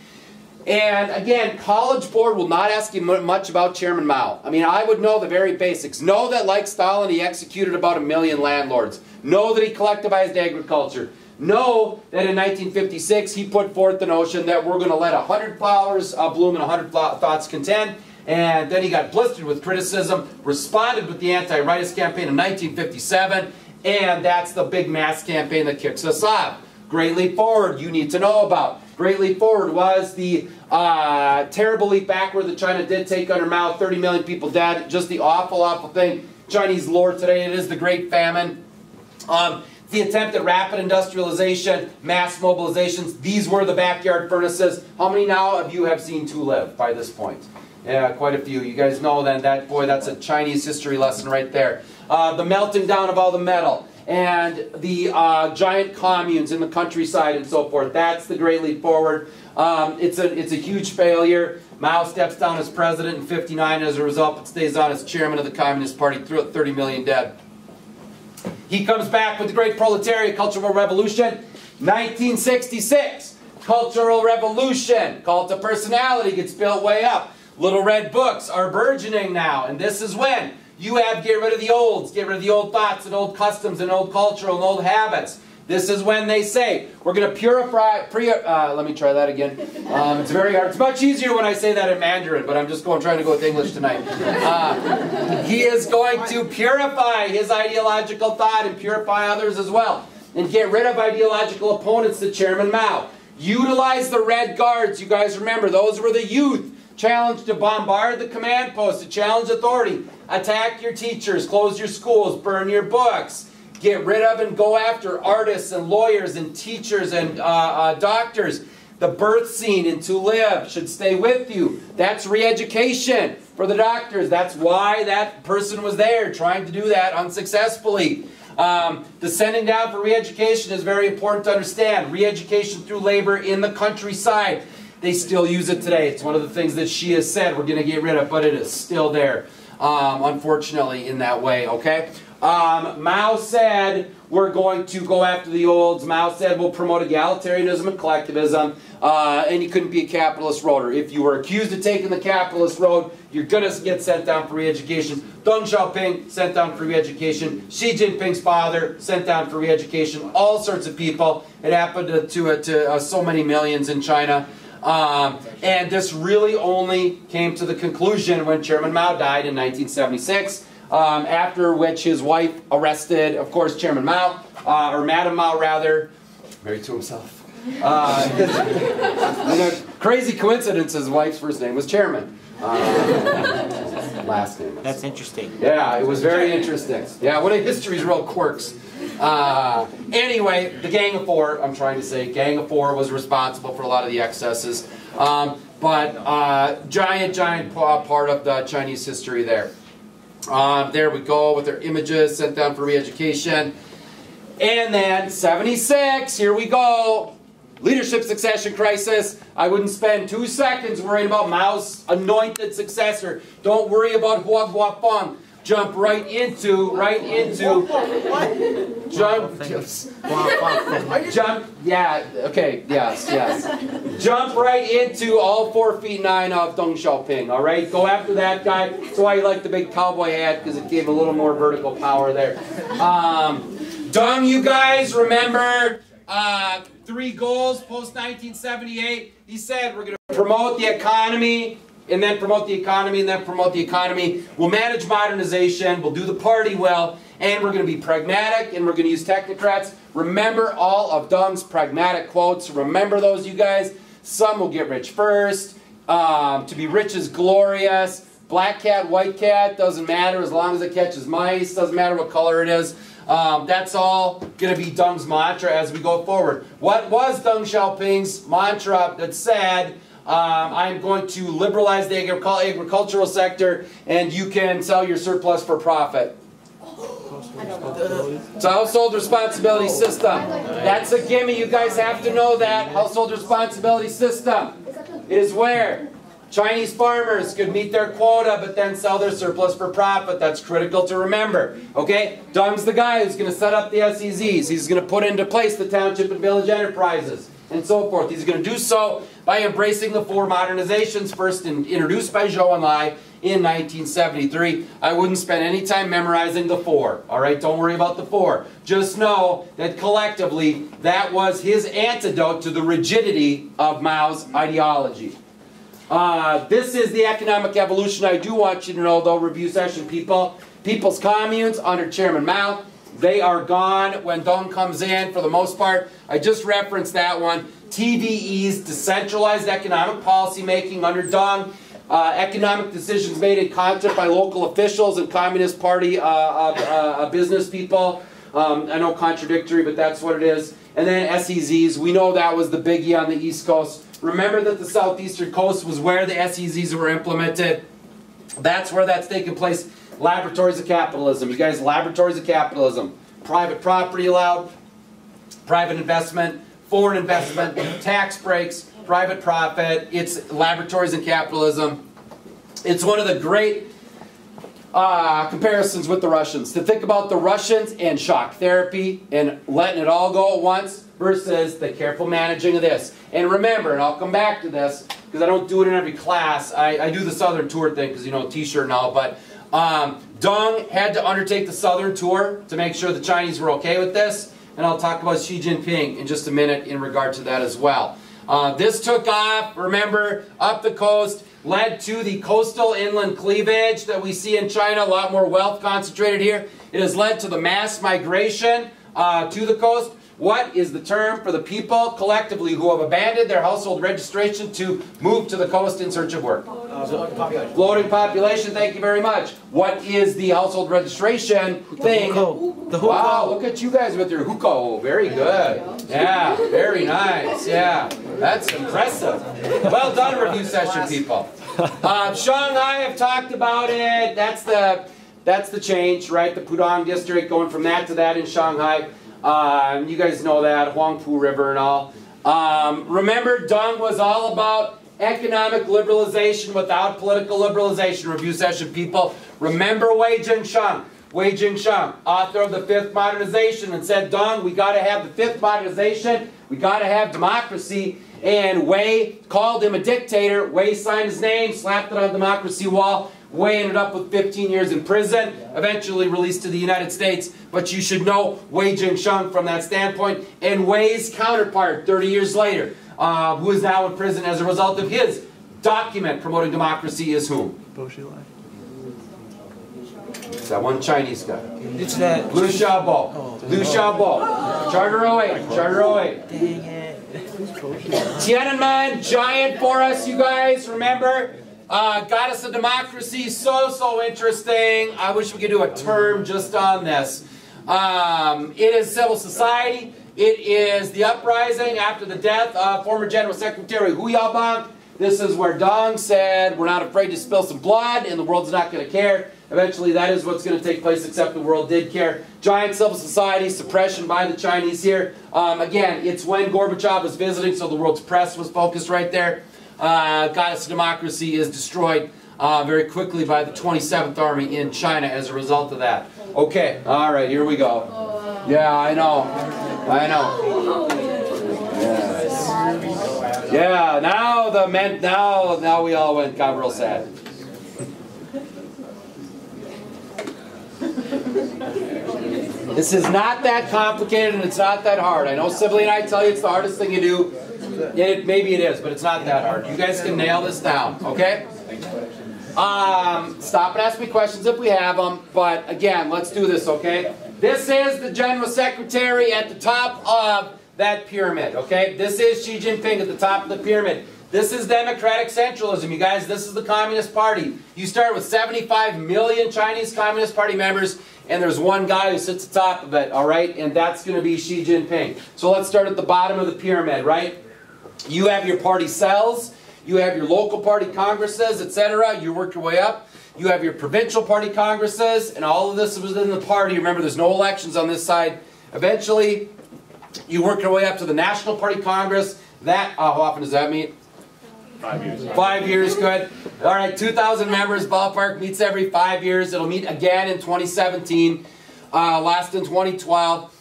Speaker 1: And again, College Board will not ask you much about Chairman Mao. I mean, I would know the very basics. Know that, like Stalin, he executed about 1 million landlords. Know that he collectivized agriculture. Know that in 1956 he put forth the notion that we're going to let 100 flowers bloom and 100 thoughts contend. And then he got blistered with criticism, responded with the anti-rightist campaign in 1957, and that's the big mass campaign that kicks us off. Great Leap Forward, you need to know about. Great Leap Forward was the terrible leap backward that China did take under Mao. 30 million people dead. Just the awful, awful thing. Chinese lore today, it is the Great Famine. The attempt at rapid industrialization, mass mobilizations, these were the backyard furnaces. How many now of you have seen To Live by this point? Yeah, quite a few. You guys know then that, boy, that's a Chinese history lesson right there. The melting down of all the metal and the giant communes in the countryside and so forth. That's the Great Leap Forward. It's a huge failure. Mao steps down as president in '59. As a result, it stays on as chairman of the Communist Party, 30 million dead. He comes back with the Great Proletariat Cultural Revolution, 1966. Cultural Revolution, cult of personality gets built way up. Little red books are burgeoning now, and this is when You have get rid of the olds, get rid of the old thoughts and old customs and old culture and old habits. This is when they say, we're going to purify, let me try that again. It's very hard. It's much easier when I say that in Mandarin, but I'm just trying to go with English tonight. He is going to purify his ideological thought and purify others as well. And get rid of ideological opponents to Chairman Mao. Utilize the Red Guards. You guys remember, those were the youth challenged to bombard the command post, to challenge authority, attack your teachers, close your schools, burn your books. Get rid of and go after artists and lawyers and teachers and doctors. The birth scene and to live should stay with you. That's re-education for the doctors. That's why that person was there, trying to do that unsuccessfully. The sending down for re-education is very important to understand. Re-education through labor in the countryside. They still use it today. It's one of the things that she has said we're going to get rid of, but it is still there, unfortunately, in that way, okay? Mao said we're going to go after the olds. Mao said we'll promote egalitarianism and collectivism, and you couldn't be a capitalist roader. If you were accused of taking the capitalist road, you're going to get sent down for re-education. Deng Xiaoping sent down for re-education. Xi Jinping's father sent down for re-education. All sorts of people. It happened to so many millions in China. And this really only came to the conclusion when Chairman Mao died in 1976. After which his wife arrested, of course, Chairman Mao, or Madam Mao rather, married to himself. In a crazy coincidence, his wife's first name was Chairman. Last name.
Speaker 5: That's interesting.
Speaker 1: Yeah, it was very interesting. Yeah, one of history's real quirks. Anyway, the Gang of Four, I'm trying to say, Gang of Four was responsible for a lot of the excesses. Giant part of the Chinese history there. There we go with their images sent down for re-education. And then 76, here we go. Leadership succession crisis. I wouldn't spend 2 seconds worrying about Mao's anointed successor. Don't worry about Hua Guofeng. Jump right into, jump right into all 4 feet 9 of Deng Xiaoping, all right? Go after that guy. That's why you like the big cowboy hat, because it gave a little more vertical power there. Deng, you guys remember 3 goals post-1978? He said we're going to promote the economy, and then promote the economy, and then promote the economy. We'll manage modernization, we'll do the party well, and we're going to be pragmatic, and we're going to use technocrats. Remember all of Deng's pragmatic quotes. Remember those, you guys. Some will get rich first. To be rich is glorious. Black cat, white cat, doesn't matter as long as it catches mice. Doesn't matter what color it is. That's all going to be Deng's mantra as we go forward. What was Deng Xiaoping's mantra that said, I'm going to liberalize the agricultural sector and you can sell your surplus for profit? It's a household responsibility system. That's a gimme. You guys have to know that. Household responsibility system is where Chinese farmers could meet their quota but then sell their surplus for profit. That's critical to remember. Okay? Deng's the guy who's going to set up the SEZs. He's going to put into place the township and village enterprises and so forth. He's going to do so by embracing the 4 modernizations first introduced by Zhou Enlai in 1973. I wouldn't spend any time memorizing the 4. Alright, don't worry about the 4. Just know that collectively that was his antidote to the rigidity of Mao's ideology. This is the economic evolution. I do want you to know, though, review session people. People's communes under Chairman Mao, they are gone when Deng comes in for the most part. I just referenced that one. TVE's decentralized economic policy making under Deng. Economic decisions made in concert by local officials and Communist Party business people. I know contradictory, but that's what it is. And then SEZs. We know that was the biggie on the East Coast. Remember that the southeastern coast was where the SEZs were implemented. That's where that's taken place. Laboratories of capitalism. You guys, laboratories of capitalism. Private property allowed, private investment, foreign investment, tax breaks, private profit. It's laboratories of capitalism. It's one of the great comparisons with the Russians. To think about the Russians and shock therapy and letting it all go at once versus the careful managing of this. And remember, and I'll come back to this because I don't do it in every class. I do the Southern Tour thing because, you know, t-shirt and all, but Deng had to undertake the southern tour to make sure the Chinese were okay with this. And I'll talk about Xi Jinping in just a minute in regard to that as well. This took off, remember, up the coast, led to the coastal inland cleavage that we see in China, a lot more wealth concentrated here. It has led to the mass migration to the coast. What is the term for the people collectively who have abandoned their household registration to move to the coast in search of work?
Speaker 5: Floating population.
Speaker 1: Floating population, thank you very much. What is the household registration thing? Wow, look at you guys with your hukou. Very good. Yeah, very nice. Yeah, that's impressive. Well done, review session people. Shanghai, I've talked about it. That's the change, right? The Pudong district, going from that to that in Shanghai. You guys know that, Huangpu River and all. Remember, Deng was all about economic liberalization without political liberalization. Review session people. Remember Wei Jingsheng. Wei Jingsheng, author of the Fifth Modernization, and said, Deng, we got to have the Fifth Modernization. We got to have democracy. And Wei called him a dictator. Wei signed his name, slapped it on the democracy wall. Wei ended up with 15 years in prison, eventually released to the United States. But you should know Wei Jingsheng from that standpoint. And Wei's counterpart, 30 years later, who is now in prison as a result of his document promoting democracy, is whom? It's that one Chinese guy.
Speaker 5: It's that.
Speaker 1: Liu Xiaobo. Liu Xiaobo. Charter 08. Charter 08.
Speaker 5: Dang it.
Speaker 1: Tiananmen, giant for us, you guys, remember? Got us a democracy, so interesting. I wish we could do a term just on this. It is civil society. It is the uprising after the death of former General Secretary Hu Yaobang. This is where Deng said, we're not afraid to spill some blood and the world's not going to care. Eventually that is what's going to take place, except the world did care. Giant civil society, suppression by the Chinese here. Again, it's when Gorbachev was visiting, so the world's press was focused right there. Goddess democracy is destroyed very quickly by the 27th Army in China as a result of that. Okay, all right, here we go. Yeah, I know. I know. Yes. Yeah, now the men, now we all got real sad. This is not that complicated and it's not that hard. I know Sibley and I tell you it's the hardest thing you do. Maybe it is, but it's not that hard. You guys can nail this down, okay? Stop and ask me questions if we have them. But again, let's do this, okay? This is the General Secretary at the top of that pyramid, okay? This is Xi Jinping at the top of the pyramid. This is democratic centralism, you guys. This is the Communist Party. You start with 75 million Chinese Communist Party members, and there's one guy who sits at the top of it, all right? And that's going to be Xi Jinping. So let's start at the bottom of the pyramid, right? You have your party cells, you have your local party congresses, etc. You work your way up. You have your provincial party congresses, and all of this is within the party. Remember, there's no elections on this side. Eventually, you work your way up to the National Party Congress. That, how often does that meet?
Speaker 7: 5 years.
Speaker 1: 5 years, good. All right, 2,000 members, ballpark, meets every 5 years. It'll meet again in 2017, last in 2012.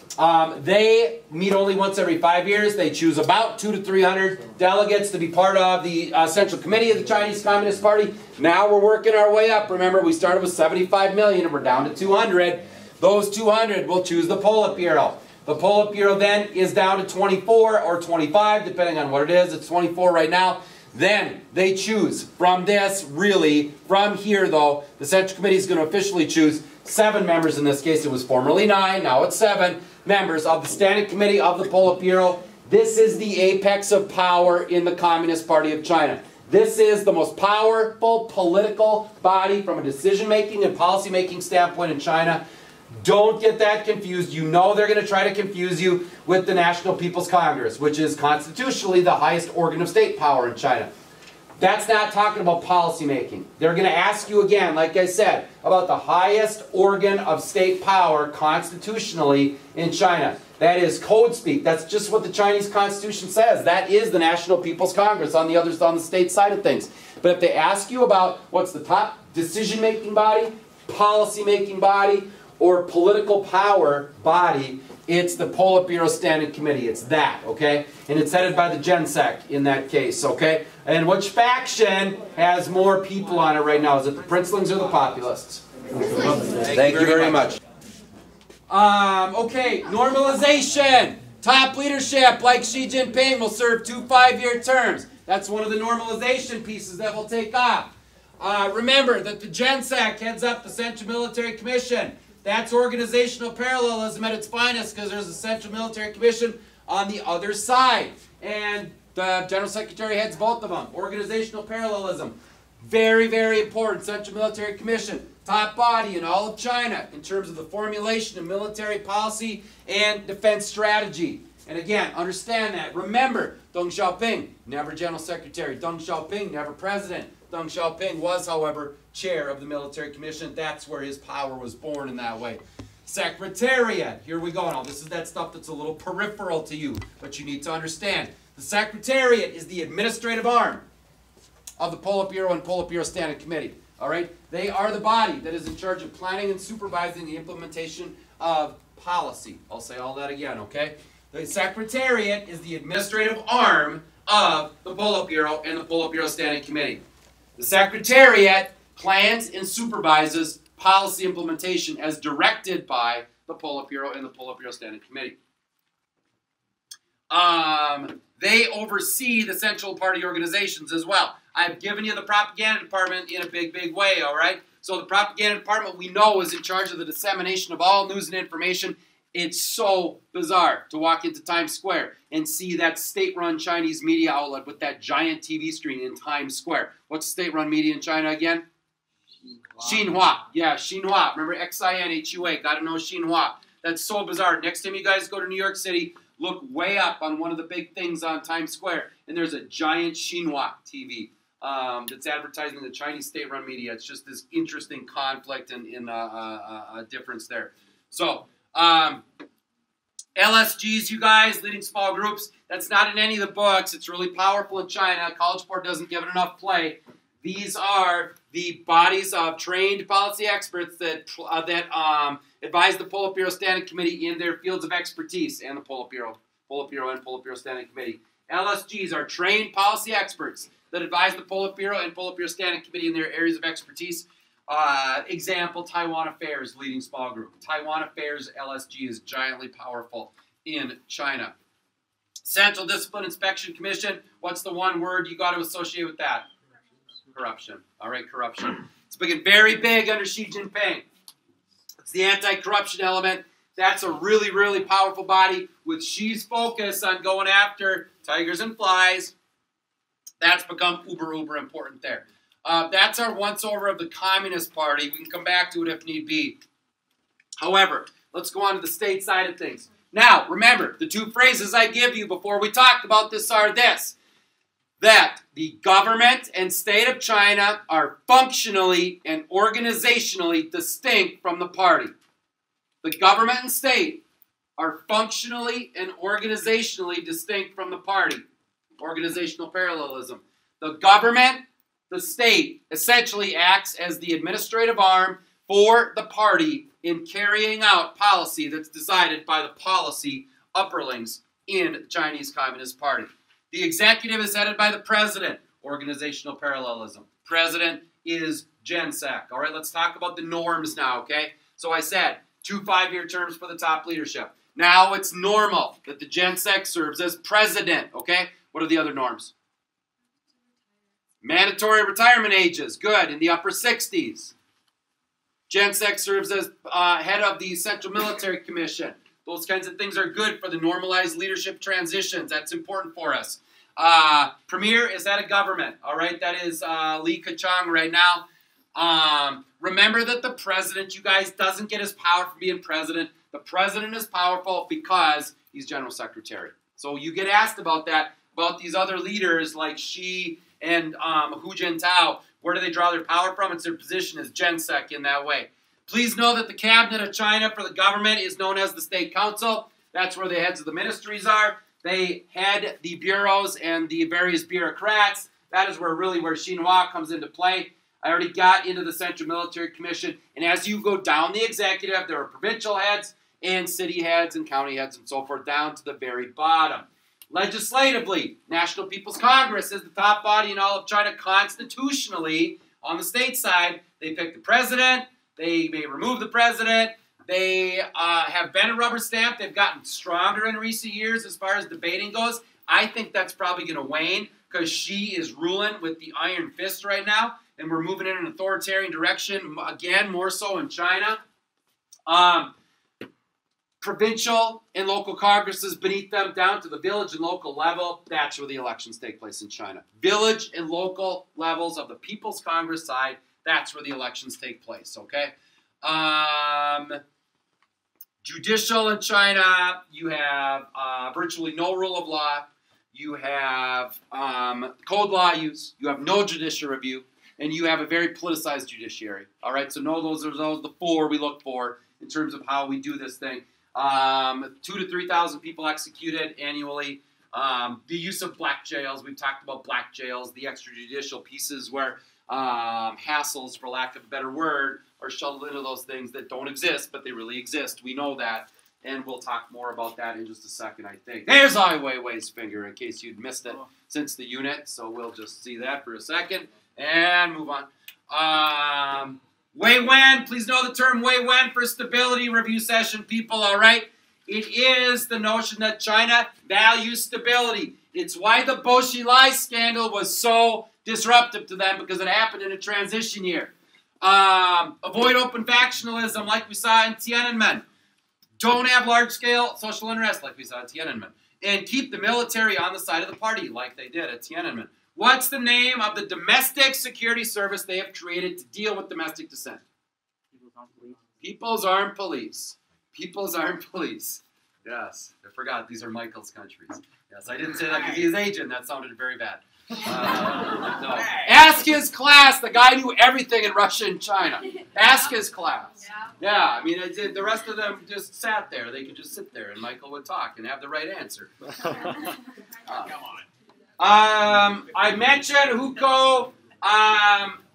Speaker 1: They meet only once every 5 years. They choose about 200 to 300 delegates to be part of the Central Committee of the Chinese Communist Party. Now we're working our way up. Remember, we started with 75 million and we're down to 200. Those 200 will choose the Politburo. The Politburo then is down to 24 or 25, depending on what it is. It's 24 right now. Then they choose from this, really, from here though, the Central Committee is going to officially choose 7 members. In this case, it was formerly 9, now it's 7 members of the Standing Committee of the Politburo. This is the apex of power in the Communist Party of China. This is the most powerful political body from a decision-making and policy-making standpoint in China. Don't get that confused. You know they're going to try to confuse you with the National People's Congress, which is constitutionally the highest organ of state power in China. That's not talking about policy making. They're going to ask you again, like I said, about the highest organ of state power constitutionally in China. That is code speak. That's just what the Chinese Constitution says. That is the National People's Congress on the state side of things. But if they ask you about what's the top decision-making body, policy-making body, or political power body, it's the Politburo Standing Committee. It's that, okay? And it's headed by the Gensec in that case, okay? And which faction has more people on it right now? Is it the Princelings or the Populists? Thank you very much. Okay, normalization. Top leadership like Xi Jinping will serve 2 5-year terms. That's one of the normalization pieces that will take off. Remember that the GenSec heads up the Central Military Commission. That's organizational parallelism at its finest because there's a Central Military Commission on the other side. And the General Secretary heads both of them. Organizational parallelism. Very, very important. Central Military Commission. Top body in all of China in terms of the formulation of military policy and defense strategy. And again, understand that. Remember, Deng Xiaoping, never General Secretary. Deng Xiaoping, never President. Deng Xiaoping was, however, chair of the Military Commission. That's where his power was born in that way. Secretariat. Here we go. Now, this is that stuff that's a little peripheral to you, but you need to understand. The Secretariat is the administrative arm of the Politburo and Politburo Standing Committee. All right? They are the body that is in charge of planning and supervising the implementation of policy. I'll say all that again, okay? The Secretariat is the administrative arm of the Politburo and the Politburo Standing Committee. The Secretariat plans and supervises policy implementation as directed by the Politburo and the Politburo Standing Committee. They oversee the Central Party organizations as well. I've given you the propaganda department in a big, big way, all right? So the propaganda department we know is in charge of the dissemination of all news and information. It's so bizarre to walk into Times Square and see that state-run Chinese media outlet with that giant TV screen in Times Square. What's state-run media in China again? Xinhua. Yeah, Xinhua. Remember Xinhua. Got to know Xinhua. That's so bizarre. Next time you guys go to New York City, look way up on one of the big things on Times Square, and there's a giant Xinhua TV that's advertising the Chinese state-run media. It's just this interesting conflict and difference there. So, LSGs, you guys, leading small groups, that's not in any of the books. It's really powerful in China. College Board doesn't give it enough play. These are the bodies of trained policy experts that advise the Politburo Standing Committee in their fields of expertise, and the Politburo and Politburo Standing Committee. LSGs are trained policy experts that advise the Politburo and Politburo Standing Committee in their areas of expertise. Example, Taiwan Affairs, leading small group. Taiwan Affairs LSG is giantly powerful in China. Central Discipline Inspection Commission, what's the one word you got to associate with that? Corruption. All right, corruption. It's been very big under Xi Jinping. It's the anti-corruption element. That's a really, really powerful body with Xi's focus on going after tigers and flies. That's become uber important there. That's our once-over of the Communist Party. We can come back to it if need be. However, let's go on to the state side of things. Now, remember, the two phrases I give you before we talked about this are this: that the government and state of China are functionally and organizationally distinct from the party. The government and state are functionally and organizationally distinct from the party. Organizational parallelism. The government, the state, essentially acts as the administrative arm for the party in carrying out policy that's decided by the policy upperlings in the Chinese Communist Party. The executive is headed by the president. Organizational parallelism. President is GenSec. All right, let's talk about the norms now, okay? So I said 2 5-year terms for the top leadership. Now it's normal that the GenSec serves as president, okay? What are the other norms? Mandatory retirement ages, good, in the upper 60s. GenSec serves as head of the Central Military Commission. Those kinds of things are good for the normalized leadership transitions. That's important for us. Premier is head of government, all right? That is Li Keqiang right now. Remember that the president, you guys, doesn't get his power from being president. The president is powerful because he's general secretary. So you get asked about that, about these other leaders like Xi and Hu Jintao. Where do they draw their power from? It's their position as GenSec in that way. Please know that the cabinet of China for the government is known as the State Council. That's where the heads of the ministries are. They head the bureaus and the various bureaucrats. That is where Xinhua comes into play. I already got into the Central Military Commission. And as you go down the executive, there are provincial heads and city heads and county heads and so forth down to the very bottom. Legislatively, National People's Congress is the top body in all of China constitutionally. On the state side, they pick the president, They may remove the president. They have been a rubber stamp. They've gotten stronger in recent years as far as debating goes. I think that's probably going to wane because Xi is ruling with the iron fist right now, and we're moving in an authoritarian direction, again, more so in China. Provincial and local congresses beneath them down to the village and local level, that's where the elections take place in China. Village and local levels of the People's Congress side, that's where the elections take place, okay? Judicial in China, you have virtually no rule of law. You have code law use. You have no judicial review. And you have a very politicized judiciary. All right, so those are the four we look for in terms of how we do this thing. 2,000 to 3,000 people executed annually. The use of black jails. We've talked about black jails, the extrajudicial pieces where hassles, for lack of a better word, are shuttled into those things that don't exist, but they really exist. We know that, and we'll talk more about that in just a second, I think. There's Ai Weiwei's finger, in case you'd missed it since the unit, so we'll just see that for a second and move on. Wei Wen, please know the term Wei Wen for stability review session, people, all right? It is the notion that China values stability. It's why the Bo Xilai scandal was so disruptive to them, because it happened in a transition year. Avoid open factionalism like we saw in Tiananmen. Don't have large-scale social unrest like we saw in Tiananmen. And keep the military on the side of the party like they did at Tiananmen. What's the name of the domestic security service they have created to deal with domestic dissent? People's Armed Police. People's Armed Police. Yes, I forgot. These are Michael's countries. Yes, I didn't say that because he's Asian. That sounded very bad. No. Ask his class. The guy knew everything in Russia and China. Ask his class. Yeah, I mean, the rest of them just sat there. They could just sit there, and Michael would talk and have the right answer. Come on. I mentioned Hukou,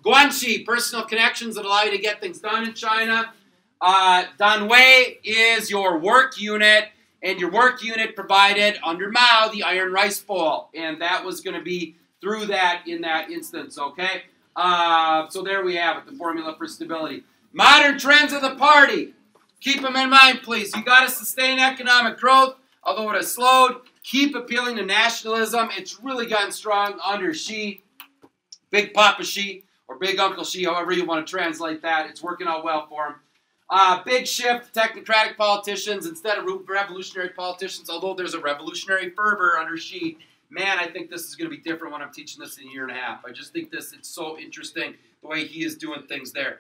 Speaker 1: Guanxi, personal connections that allow you to get things done in China. Danwei is your work unit, and your work unit provided under Mao the iron rice bowl, and that was going to be through that in that instance, okay? So there we have it, the formula for stability. Modern trends of the party. Keep them in mind, please. You got to sustain economic growth, although it has slowed. Keep appealing to nationalism. It's really gotten strong under Xi, Big Papa Xi, or Big Uncle Xi, however you want to translate that. It's working out well for him. Big shift to technocratic politicians instead of revolutionary politicians, although there's a revolutionary fervor under Xi. Man, I think this is going to be different when I'm teaching this in a year and a half. I just think it's so interesting the way he is doing things there.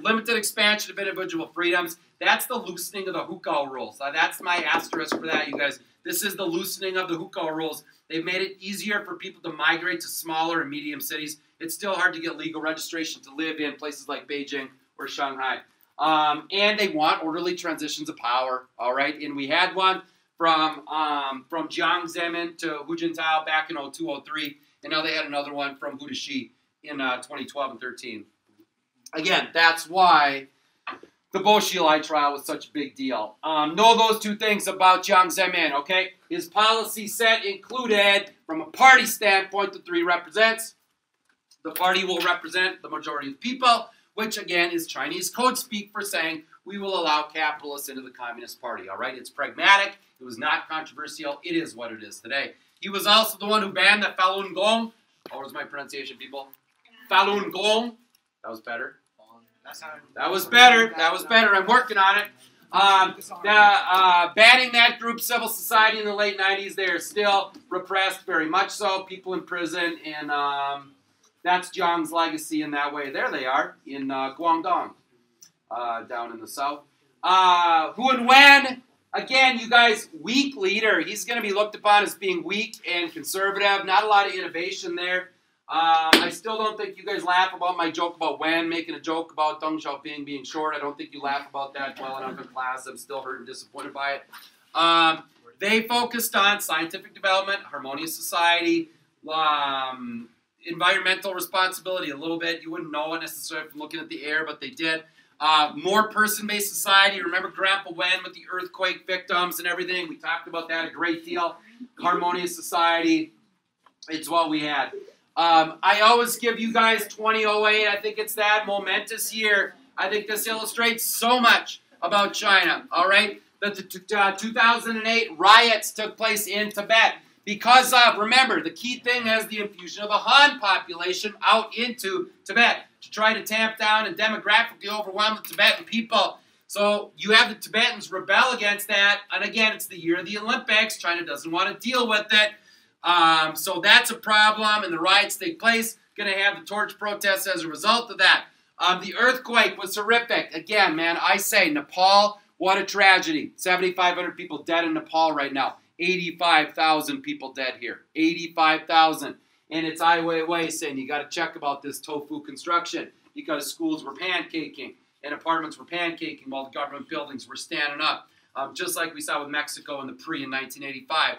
Speaker 1: Limited expansion of individual freedoms. That's the loosening of the Hukou rules. That's my asterisk for that, you guys. This is the loosening of the Hukou rules. They've made it easier for people to migrate to smaller and medium cities. It's still hard to get legal registration to live in places like Beijing or Shanghai. And they want orderly transitions of power, all right? And we had one from Jiang Zemin to Hu Jintao back in 2002-03, and now they had another one from Hu to Xi in 2012 and 13. Again, that's why the Bo Xilai trial was such a big deal. Know those two things about Jiang Zemin, okay? His policy set included, from a party standpoint, the three represents. The party will represent the majority of the people, which, again, is Chinese code speak for saying we will allow capitalists into the Communist Party, all right? It's pragmatic. It was not controversial. It is what it is today. He was also the one who banned the Falun Gong. What was my pronunciation, people? Falun Gong. That was better. That was better. That was better. I'm working on it. Banning that group, civil society in the late 90s, they are still repressed, very much so. People in prison, and that's Jiang's legacy in that way. There they are in Guangdong, down in the south. Hu and Wen, again, you guys, weak leader. He's going to be looked upon as being weak and conservative. Not a lot of innovation there. I still don't think you guys laugh about my joke about Wen making a joke about Deng Xiaoping being short. I don't think you laugh about that well enough in class. I'm still hurt and disappointed by it. They focused on scientific development, harmonious society, environmental responsibility a little bit. You wouldn't know it necessarily from looking at the air, but they did. More person-based society. Remember Grandpa Wen with the earthquake victims and everything? We talked about that a great deal. Harmonious society. It's what we had. I always give you guys 2008. I think it's that momentous year. I think this illustrates so much about China, all right? That the 2008 riots took place in Tibet because of, remember, the key thing is the infusion of the Han population out into Tibet to try to tamp down and demographically overwhelm the Tibetan people. So you have the Tibetans rebel against that, and again, it's the year of the Olympics. China doesn't want to deal with it. So that's a problem, and the riots take place. Going to have the torch protests as a result of that. The earthquake was horrific. Again, man, I say Nepal, what a tragedy. 7,500 people dead in Nepal right now. 85,000 people dead here. 85,000. And it's Ai Weiwei saying you got to check about this tofu construction because schools were pancaking and apartments were pancaking while the government buildings were standing up. Just like we saw with Mexico in the in 1985.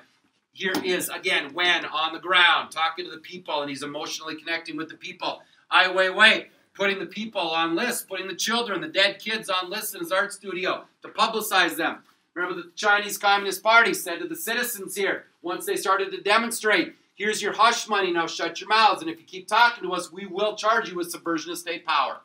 Speaker 1: Here is, again, Wen on the ground, talking to the people, and he's emotionally connecting with the people. Ai Weiwei, putting the people on lists, putting the children, the dead kids on lists in his art studio to publicize them. Remember the Chinese Communist Party said to the citizens here, once they started to demonstrate, here's your hush money, now shut your mouths, and if you keep talking to us, we will charge you with subversion of state power.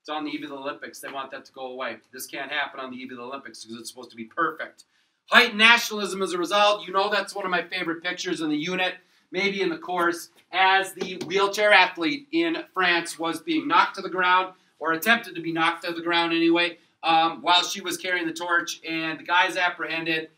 Speaker 1: It's on the eve of the Olympics. They want that to go away. This can't happen on the eve of the Olympics because it's supposed to be perfect. Heightened nationalism as a result. You know that's one of my favorite pictures in the unit, maybe in the course, as the wheelchair athlete in France was being knocked to the ground, or attempted to be knocked to the ground anyway, while she was carrying the torch, and the guy's apprehended,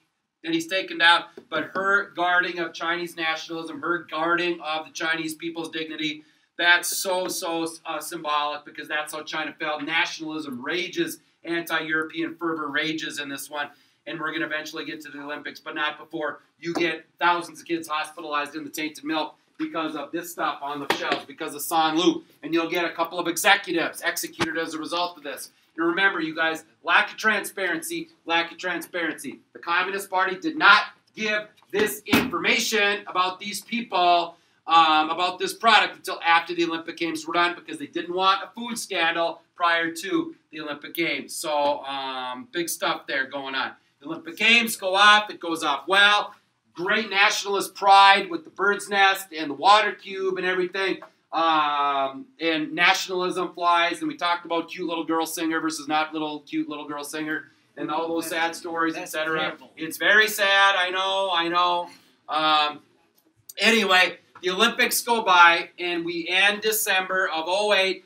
Speaker 1: and he's taken down. But her guarding of Chinese nationalism, her guarding of the Chinese people's dignity, that's so symbolic because that's how China felt. Nationalism rages, anti-European fervor rages in this one. And we're going to eventually get to the Olympics, but not before you get thousands of kids hospitalized in the tainted milk because of this stuff on the shelves, because of San Lu. And you'll get a couple of executives executed as a result of this. And remember, you guys, lack of transparency, lack of transparency. The Communist Party did not give this information about these people, about this product, until after the Olympic Games were done because they didn't want a food scandal prior to the Olympic Games. So big stuff there going on. The Olympic Games go off. It goes off well. Great nationalist pride with the bird's nest and the water cube and everything. And nationalism flies. And we talked about cute little girl singer versus not cute little girl singer. And all those sad stories, etc. It's very sad. I know. Anyway, the Olympics go by. And we end December of 2008.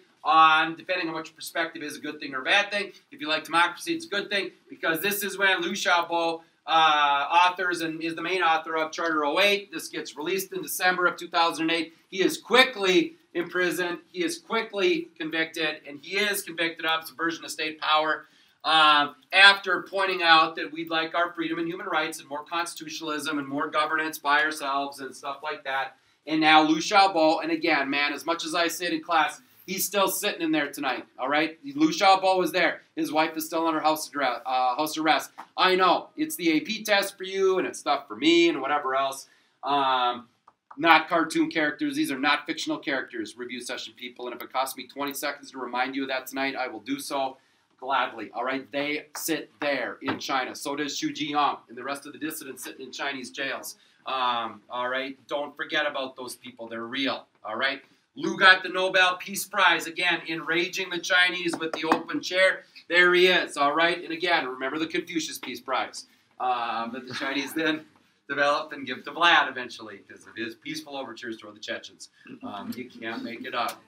Speaker 1: Depending on what your perspective is, a good thing or a bad thing. If you like democracy, it's a good thing, because this is when Liu Xiaobo authors and is the main author of Charter 08. This gets released in December of 2008. He is quickly imprisoned. He is quickly convicted, and he is convicted of subversion of state power after pointing out that we'd like our freedom and human rights and more constitutionalism and more governance by ourselves and stuff like that. And now Liu Xiaobo, and again, man, as much as I said in class, he's still sitting in there tonight, all right? Liu Xiaobo is there. His wife is still under house arrest. I know. It's the AP test for you, and it's stuff for me, and whatever else. Not cartoon characters. These are not fictional characters, review session people. And if it costs me 20 seconds to remind you of that tonight, I will do so gladly, all right? They sit there in China. So does Xu Jihong and the rest of the dissidents sitting in Chinese jails. All right? Don't forget about those people. They're real, all right? Liu got the Nobel Peace Prize, again, enraging the Chinese with the open chair. There he is, all right? And again, remember the Confucius Peace Prize that the Chinese then developed and give to Vlad eventually because of his peaceful overtures toward the Chechens. You can't make it up.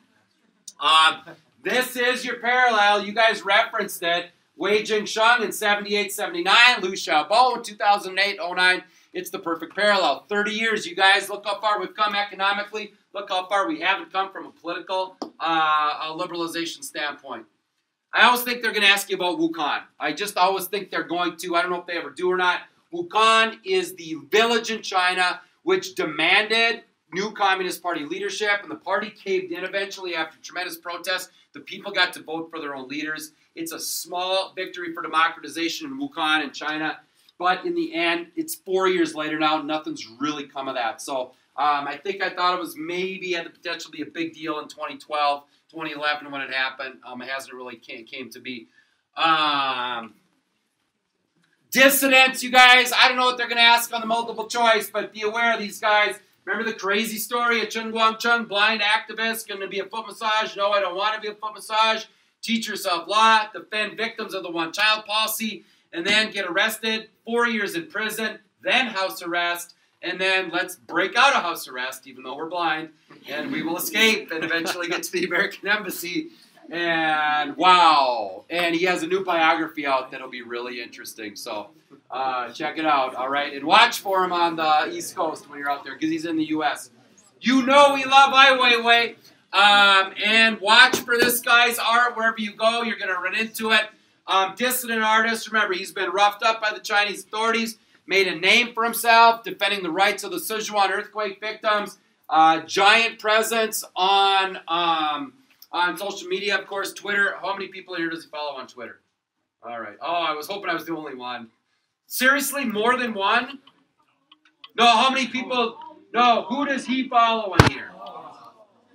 Speaker 1: This is your parallel. You guys referenced it. Wei Jingsheng in 78-79, Liu Xiaobo in 2008-09. It's the perfect parallel. 30 years, you guys. Look how far we've come economically. Look how far we haven't come from a political liberalization standpoint. I always think they're going to ask you about Wuhan. I just always think they're going to. I don't know if they ever do or not. Wuhan is the village in China which demanded new Communist Party leadership, and the party caved in eventually after tremendous protests. The people got to vote for their own leaders. It's a small victory for democratization in Wuhan in China. But in the end, it's 4 years later now. Nothing's really come of that. So I thought it was maybe had the potential to be a big deal in 2012, 2011 when it happened. It hasn't really came to be. Dissidents, you guys. I don't know what they're going to ask on the multiple choice, but be aware of these guys. Remember the crazy story of Chen Guangcheng, blind activist, going to be a foot massage? No, I don't want to be a foot massage. Teach yourself law, defend victims of the one-child policy, and then get arrested, 4 years in prison, then house arrest, and then let's break out of house arrest, even though we're blind, and we will escape and eventually get to the American Embassy. And wow. And he has a new biography out that'll be really interesting. So check it out, all right? And watch for him on the East Coast when you're out there, because he's in the U.S. You know we love Ai Weiwei. And watch for this guy's art wherever you go. You're going to run into it. Dissident artist. Remember, he's been roughed up by the Chinese authorities, made a name for himself, defending the rights of the Sichuan earthquake victims. Giant presence on social media, of course, Twitter. How many people here does he follow on Twitter? All right. Oh, I was hoping I was the only one. Seriously, more than one? No, how many people? No, who does he follow in here?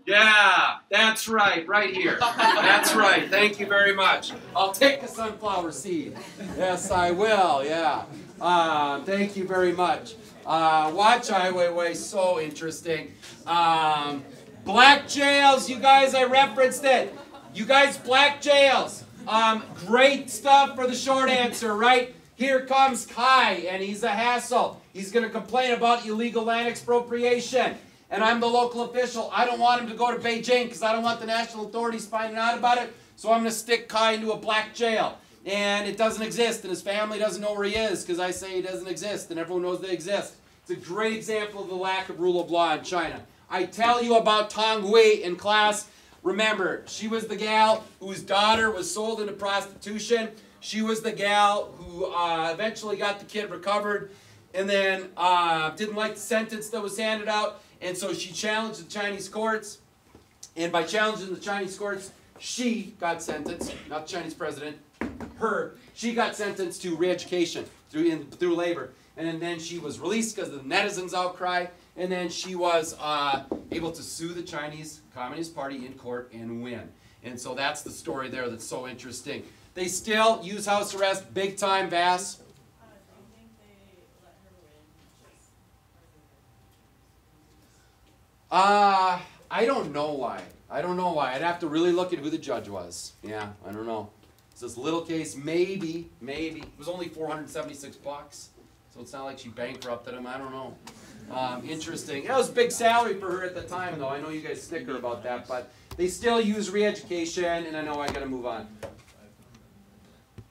Speaker 1: Yeah, that's right, right here. That's right. Thank you very much. I'll take a sunflower seed. Yes, I will, yeah. Thank you very much. Watch Ai Weiwei, so interesting. Black jails, you guys, I referenced it. You guys, black jails. Great stuff for the short answer, right? Here comes Kai, and he's a hassle. He's going to complain about illegal land expropriation. And I'm the local official. I don't want him to go to Beijing because I don't want the national authorities finding out about it. So I'm going to stick Kai into a black jail. And it doesn't exist, and his family doesn't know where he is because I say he doesn't exist, and everyone knows they exist. It's a great example of the lack of rule of law in China. I tell you about Tang Hui in class. Remember, she was the gal whose daughter was sold into prostitution. She was the gal who eventually got the kid recovered and then didn't like the sentence that was handed out. And so she challenged the Chinese courts. And by challenging the Chinese courts, she got sentenced, not the Chinese president, she got sentenced to re-education through labor. And then she was released because of the netizens' outcry. And then she was able to sue the Chinese Communist Party in court and win. And so that's the story there that's so interesting. They still use house arrest big time, Vass.
Speaker 3: Do you think they let her win?
Speaker 1: I don't know why. I don't know why. I'd have to really look at who the judge was. Yeah, I don't know. It's this little case, maybe. It was only $476. So it's not like she bankrupted him. I don't know. Interesting. That was a big salary for her at the time, though. I know you guys snicker about that, but they still use re-education, and I know I got to move on.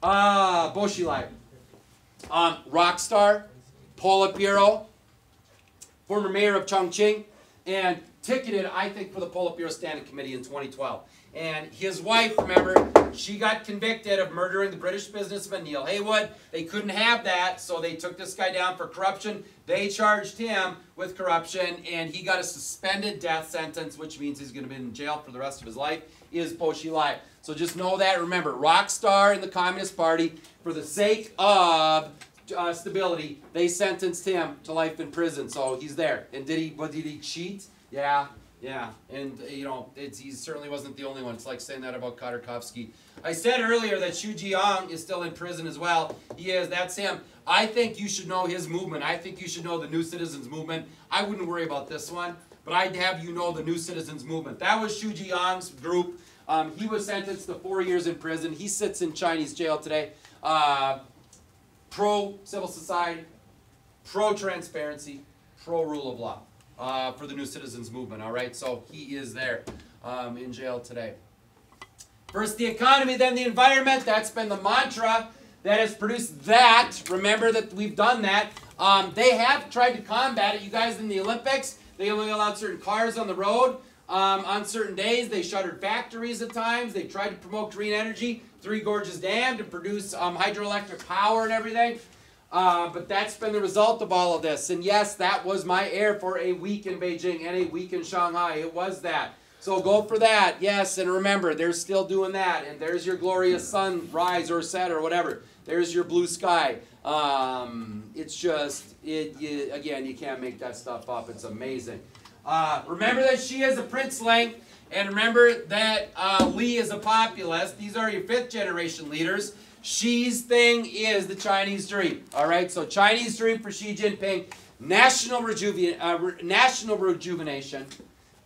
Speaker 1: Boshilai. Rock star, Politburo, former mayor of Chongqing, and ticketed, I think, for the Politburo Standing Committee in 2012. And his wife, remember, she got convicted of murdering the British businessman Neil Haywood. They couldn't have that, so they took this guy down for corruption. They charged him with corruption, and he got a suspended death sentence, which means he's going to be in jail for the rest of his life, is Boshilai. So just know that. Remember, rock star in the Communist Party, for the sake of stability, they sentenced him to life in prison. So he's there. And did he cheat? Yeah. And you know, he certainly wasn't the only one. It's like saying that about Khodorkovsky. I said earlier that Xu Jiang is still in prison as well. He is. That's him. I think you should know his movement. I think you should know the New Citizens Movement. I wouldn't worry about this one, but I'd have you know the New Citizens Movement. That was Xu Jiang's group. He was sentenced to 4 years in prison. He sits in Chinese jail today. Pro-civil society, pro-transparency, pro-rule of law. For the New Citizens Movement, all right? So he is there in jail today. First the economy, then the environment. That's been the mantra that has produced that. Remember that we've done that. They have tried to combat it. You guys, in the Olympics, they only allowed certain cars on the road on certain days. They shuttered factories at times. They tried to promote green energy, Three Gorges Dam, to produce hydroelectric power and everything. But that's been the result of all of this. And yes, that was my air for a week in Beijing and a week in Shanghai. It was that. So go for that. Yes, and remember, they're still doing that. And there's your glorious sunrise or set or whatever. There's your blue sky. It's just, again, you can't make that stuff up. It's amazing. Remember that she is a princeling. And remember that Li is a populist. These are your 5th generation leaders. Xi's thing is the Chinese dream. All right, so Chinese dream for Xi Jinping. national rejuvenation,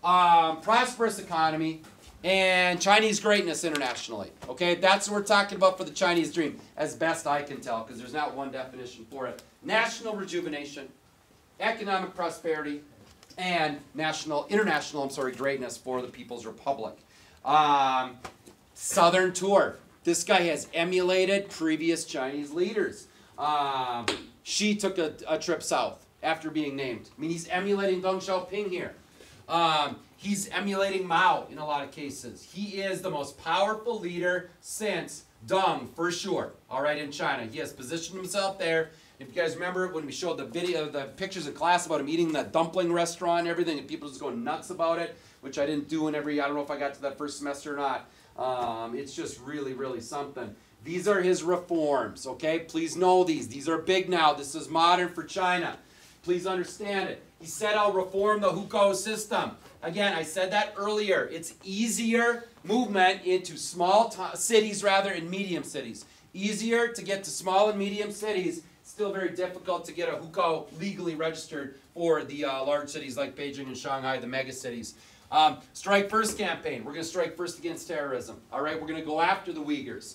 Speaker 1: prosperous economy, and Chinese greatness internationally. Okay, that's what we're talking about for the Chinese dream, as best I can tell, because there's not one definition for it. National rejuvenation, economic prosperity, and international greatness for the People's Republic. Southern tour. This guy has emulated previous Chinese leaders. Xi took a trip south after being named. I mean, he's emulating Deng Xiaoping here. He's emulating Mao in a lot of cases. He is the most powerful leader since Deng, for sure, all right, in China. He has positioned himself there. If you guys remember when we showed the pictures in class about him eating that dumpling restaurant and everything, and people just going nuts about it, which I didn't do I don't know if I got to that first semester or not. It's just really, really something. These are his reforms, okay? Please know these. These are big now. This is modern for China. Please understand it. He said, I'll reform the hukou system. Again, I said that earlier. It's easier movement into small cities rather than medium cities. Easier to get to small and medium cities. Still very difficult to get a hukou legally registered for the large cities like Beijing and Shanghai, the mega cities. Strike First campaign. We're going to strike first against terrorism. All right, we're going to go after the Uyghurs,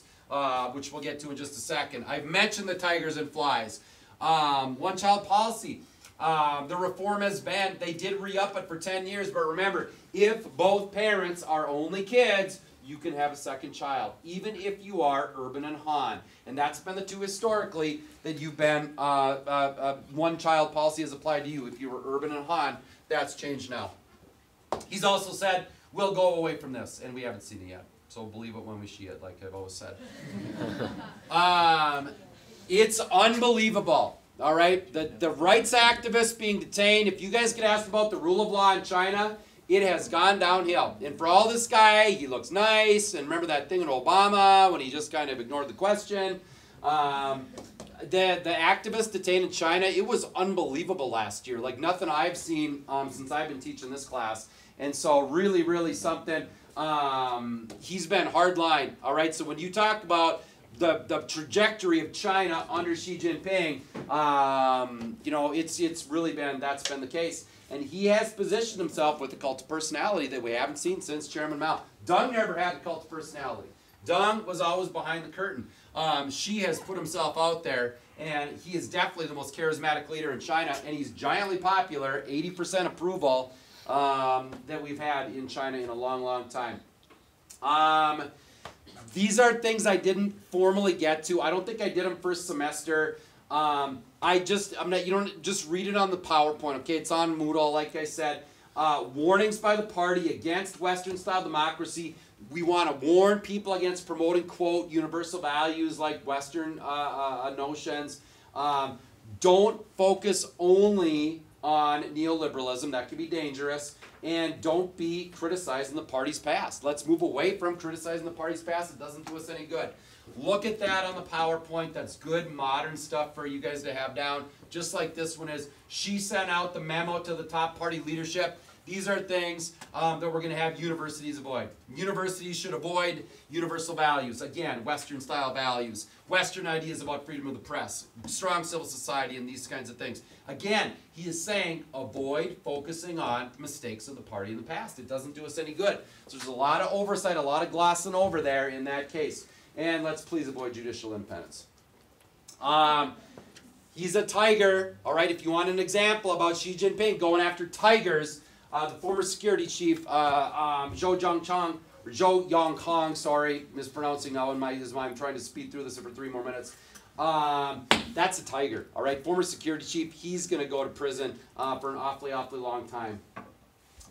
Speaker 1: which we'll get to in just a second. I've mentioned the tigers and flies. One-child policy. The reform has been, they did re-up it for 10 years, but remember, if both parents are only kids, you can have a second child, even if you are urban and Han. And that's been the two historically that you've been, one-child policy has applied to you. If you were urban and Han, that's changed now. He's also said, we'll go away from this, and we haven't seen it yet. So believe it when we see it, like I've always said. It's unbelievable. All right, the rights activists being detained. If you guys get asked about the rule of law in China, it has gone downhill. And for all this guy, he looks nice. And remember that thing in Obama when he just kind of ignored the question. The activists detained in China, it was unbelievable last year. Like nothing I've seen since I've been teaching this class. And so really, really something. He's been hardline. All right, so when you talk about the trajectory of China under Xi Jinping, you know, it's really that's been the case. And he has positioned himself with a cult of personality that we haven't seen since Chairman Mao. Deng never had a cult of personality. Deng was always behind the curtain. Xi has put himself out there, and he is definitely the most charismatic leader in China, and he's giantly popular, 80% approval that we've had in China in a long, long time. These are things I didn't formally get to. I don't think I did them first semester. You don't just read it on the PowerPoint. Okay, it's on Moodle, like I said. Warnings by the party against Western-style democracy. We want to warn people against promoting, quote, universal values like Western notions. Don't focus only on neoliberalism. That can be dangerous. And don't be criticizing the party's past. Let's move away from criticizing the party's past. It doesn't do us any good. Look at that on the PowerPoint. That's good modern stuff for you guys to have down. Just like this one is. She sent out the memo to the top party leadership. These are things that we're going to have universities avoid. Universities should avoid universal values. Again, Western-style values. Western ideas about freedom of the press. Strong civil society and these kinds of things. Again, he is saying avoid focusing on mistakes of the party in the past. It doesn't do us any good. So there's a lot of oversight, a lot of glossing over there in that case. And let's please avoid judicial independence. He's a tiger. All right, if you want an example about Xi Jinping going after tigers, the former security chief, Zhou Yongkang, sorry, mispronouncing now in his mind. I'm trying to speed through this for 3 more minutes. That's a tiger, all right? Former security chief, he's going to go to prison for an awfully, awfully long time.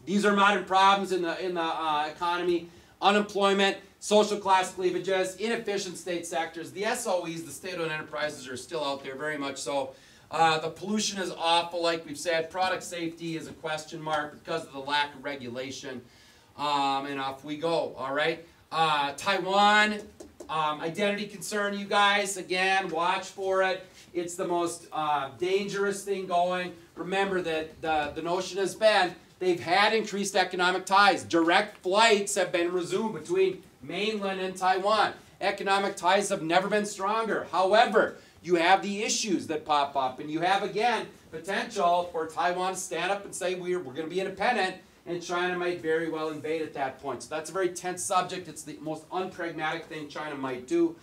Speaker 1: These are modern problems in the economy. Unemployment, social class cleavages, inefficient state sectors. The SOEs, the state-owned enterprises, are still out there, very much so. The pollution is awful, like we've said. Product safety is a question mark because of the lack of regulation. And off we go, all right? Taiwan, identity concern, you guys. Again, watch for it. It's the most dangerous thing going. Remember that the notion has been they've had increased economic ties. Direct flights have been resumed between mainland and Taiwan. Economic ties have never been stronger. However, you have the issues that pop up, and you have, again, potential for Taiwan to stand up and say, we're going to be independent, and China might very well invade at that point. So that's a very tense subject. It's the most unpragmatic thing China might do.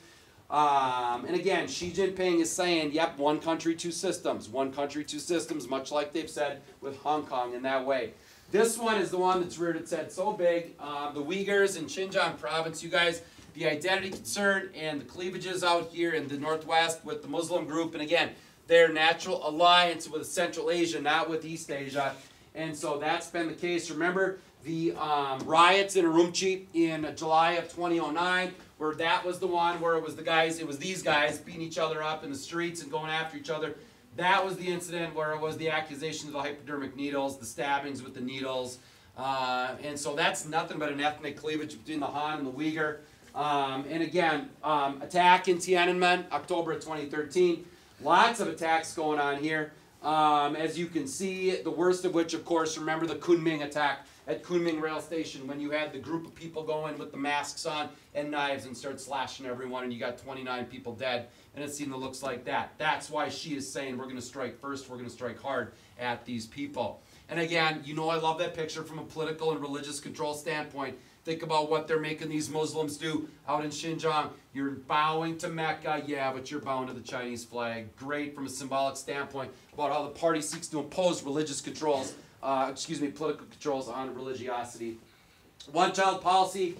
Speaker 1: And again, Xi Jinping is saying, yep, one country, two systems. One country, two systems, much like they've said with Hong Kong in that way. This one is the one that's reared its head so big. The Uyghurs in Xinjiang province, you guys, the identity concern and the cleavages out here in the northwest with the Muslim group. And again, their natural alliance with Central Asia, not with East Asia. And so that's been the case. Remember the riots in Urumqi in July of 2009, where that was the one where it was these guys beating each other up in the streets and going after each other. That was the incident where it was the accusations of the hypodermic needles, the stabbings with the needles. And so that's nothing but an ethnic cleavage between the Han and the Uyghur. And again, attack in Tiananmen, October of 2013. Lots of attacks going on here. As you can see, the worst of which, of course, remember the Kunming attack at Kunming Rail Station when you had the group of people go in with the masks on and knives and start slashing everyone, and you got 29 people dead, and it seemed to look like that. That's why Xi is saying we're going to strike first, we're going to strike hard at these people. And again, you know I love that picture from a political and religious control standpoint. Think about what they're making these Muslims do out in Xinjiang. You're bowing to Mecca, yeah, but you're bowing to the Chinese flag. Great from a symbolic standpoint about how the party seeks to impose religious controls, political controls on religiosity. One-child policy,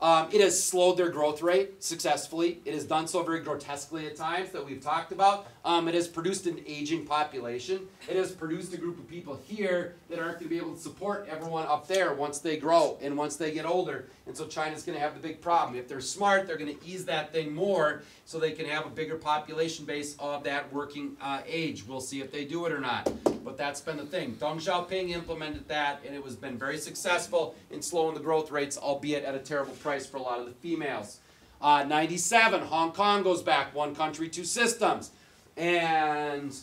Speaker 1: it has slowed their growth rate successfully. It has done so very grotesquely at times that we've talked about. It has produced an aging population. It has produced a group of people here that aren't going to be able to support everyone up there once they grow and once they get older. And so China's going to have the big problem. If they're smart, they're going to ease that thing more so they can have a bigger population base of that working age. We'll see if they do it or not. But that's been the thing. Deng Xiaoping implemented that, and it has been very successful in slowing the growth rates, albeit at a terrible price for a lot of the females. 97, Hong Kong goes back, one country, two systems. And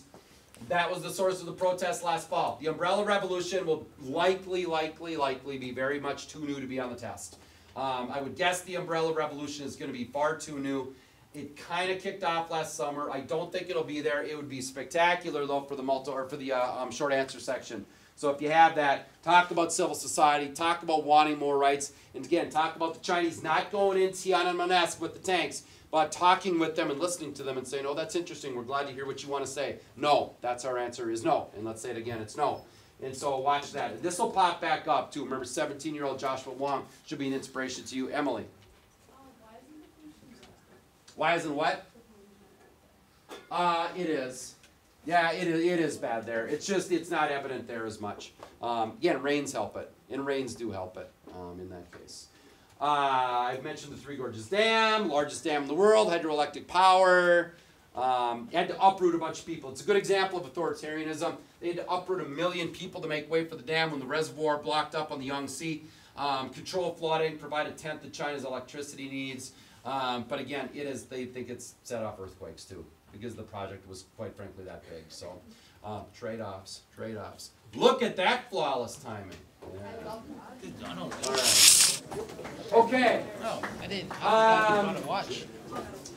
Speaker 1: that was the source of the protest last fall. The Umbrella Revolution will likely be very much too new to be on the test. I would guess the Umbrella Revolution is going to be far too new. It kind of kicked off last summer. I don't think it'll be there. It would be spectacular though for the short answer section. So if you have that, talk about civil society, talk about wanting more rights, and again, talk about the Chinese not going in Tiananmen-esque with the tanks, but talking with them and listening to them and saying, oh, that's interesting, we're glad to hear what you want to say. No, that's our answer is no. And let's say it again, it's no. And so watch that. This will pop back up too. Remember, 17-year-old Joshua Wong should be an inspiration to you. Emily. Why isn't what? It is. Yeah, it is bad there. It's just, it's not evident there as much. Again, rains help it. And rains do help it in that case. I've mentioned the Three Gorges Dam, largest dam in the world, hydroelectric power. Had to uproot a bunch of people. It's a good example of authoritarianism. They had to uproot 1 million people to make way for the dam when the reservoir blocked up on the Yangtze. Control flooding, provide 1/10 of China's electricity needs. But again, they think it's set off earthquakes too, because the project was quite frankly that big. So trade-offs. Look at that flawless timing. Yeah. All right. Okay.
Speaker 5: No, I didn't. I want to watch.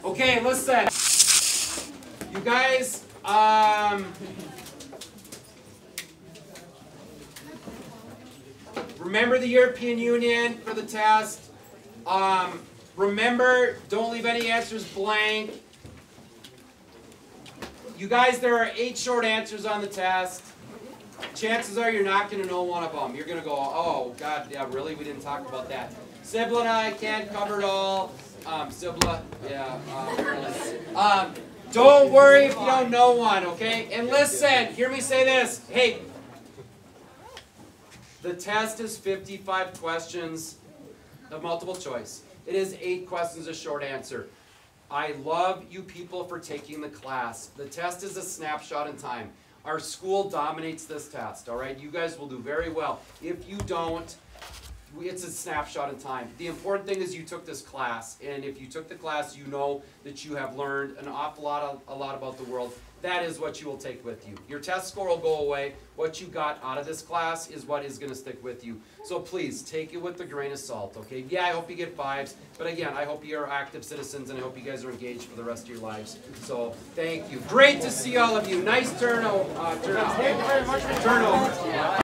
Speaker 1: Okay, listen. You guys, remember the European Union for the test. Remember, don't leave any answers blank. You guys, there are 8 short answers on the test. Chances are you're not going to know one of them. You're going to go, oh, God, yeah, really? We didn't talk about that. Sibla and I can't cover it all. Sibla, yeah, don't worry if you don't know one, okay? And listen, hear me say this. Hey, the test is 55 questions of multiple choice. It is 8 questions, a short answer. I love you people for taking the class. The test is a snapshot in time. Our school dominates this test, all right? You guys will do very well. If you don't, it's a snapshot in time. The important thing is you took this class, and if you took the class, you know that you have learned an awful lot about the world. that is what you will take with you. Your test score will go away. What you got out of this class is what is going to stick with you. So please, take it with a grain of salt, okay? Yeah, I hope you get 5s, but again, I hope you're active citizens, and I hope you guys are engaged for the rest of your lives. So, thank you. Great to see all of you. Nice turnout.
Speaker 5: Thank you very much for
Speaker 1: Turnover.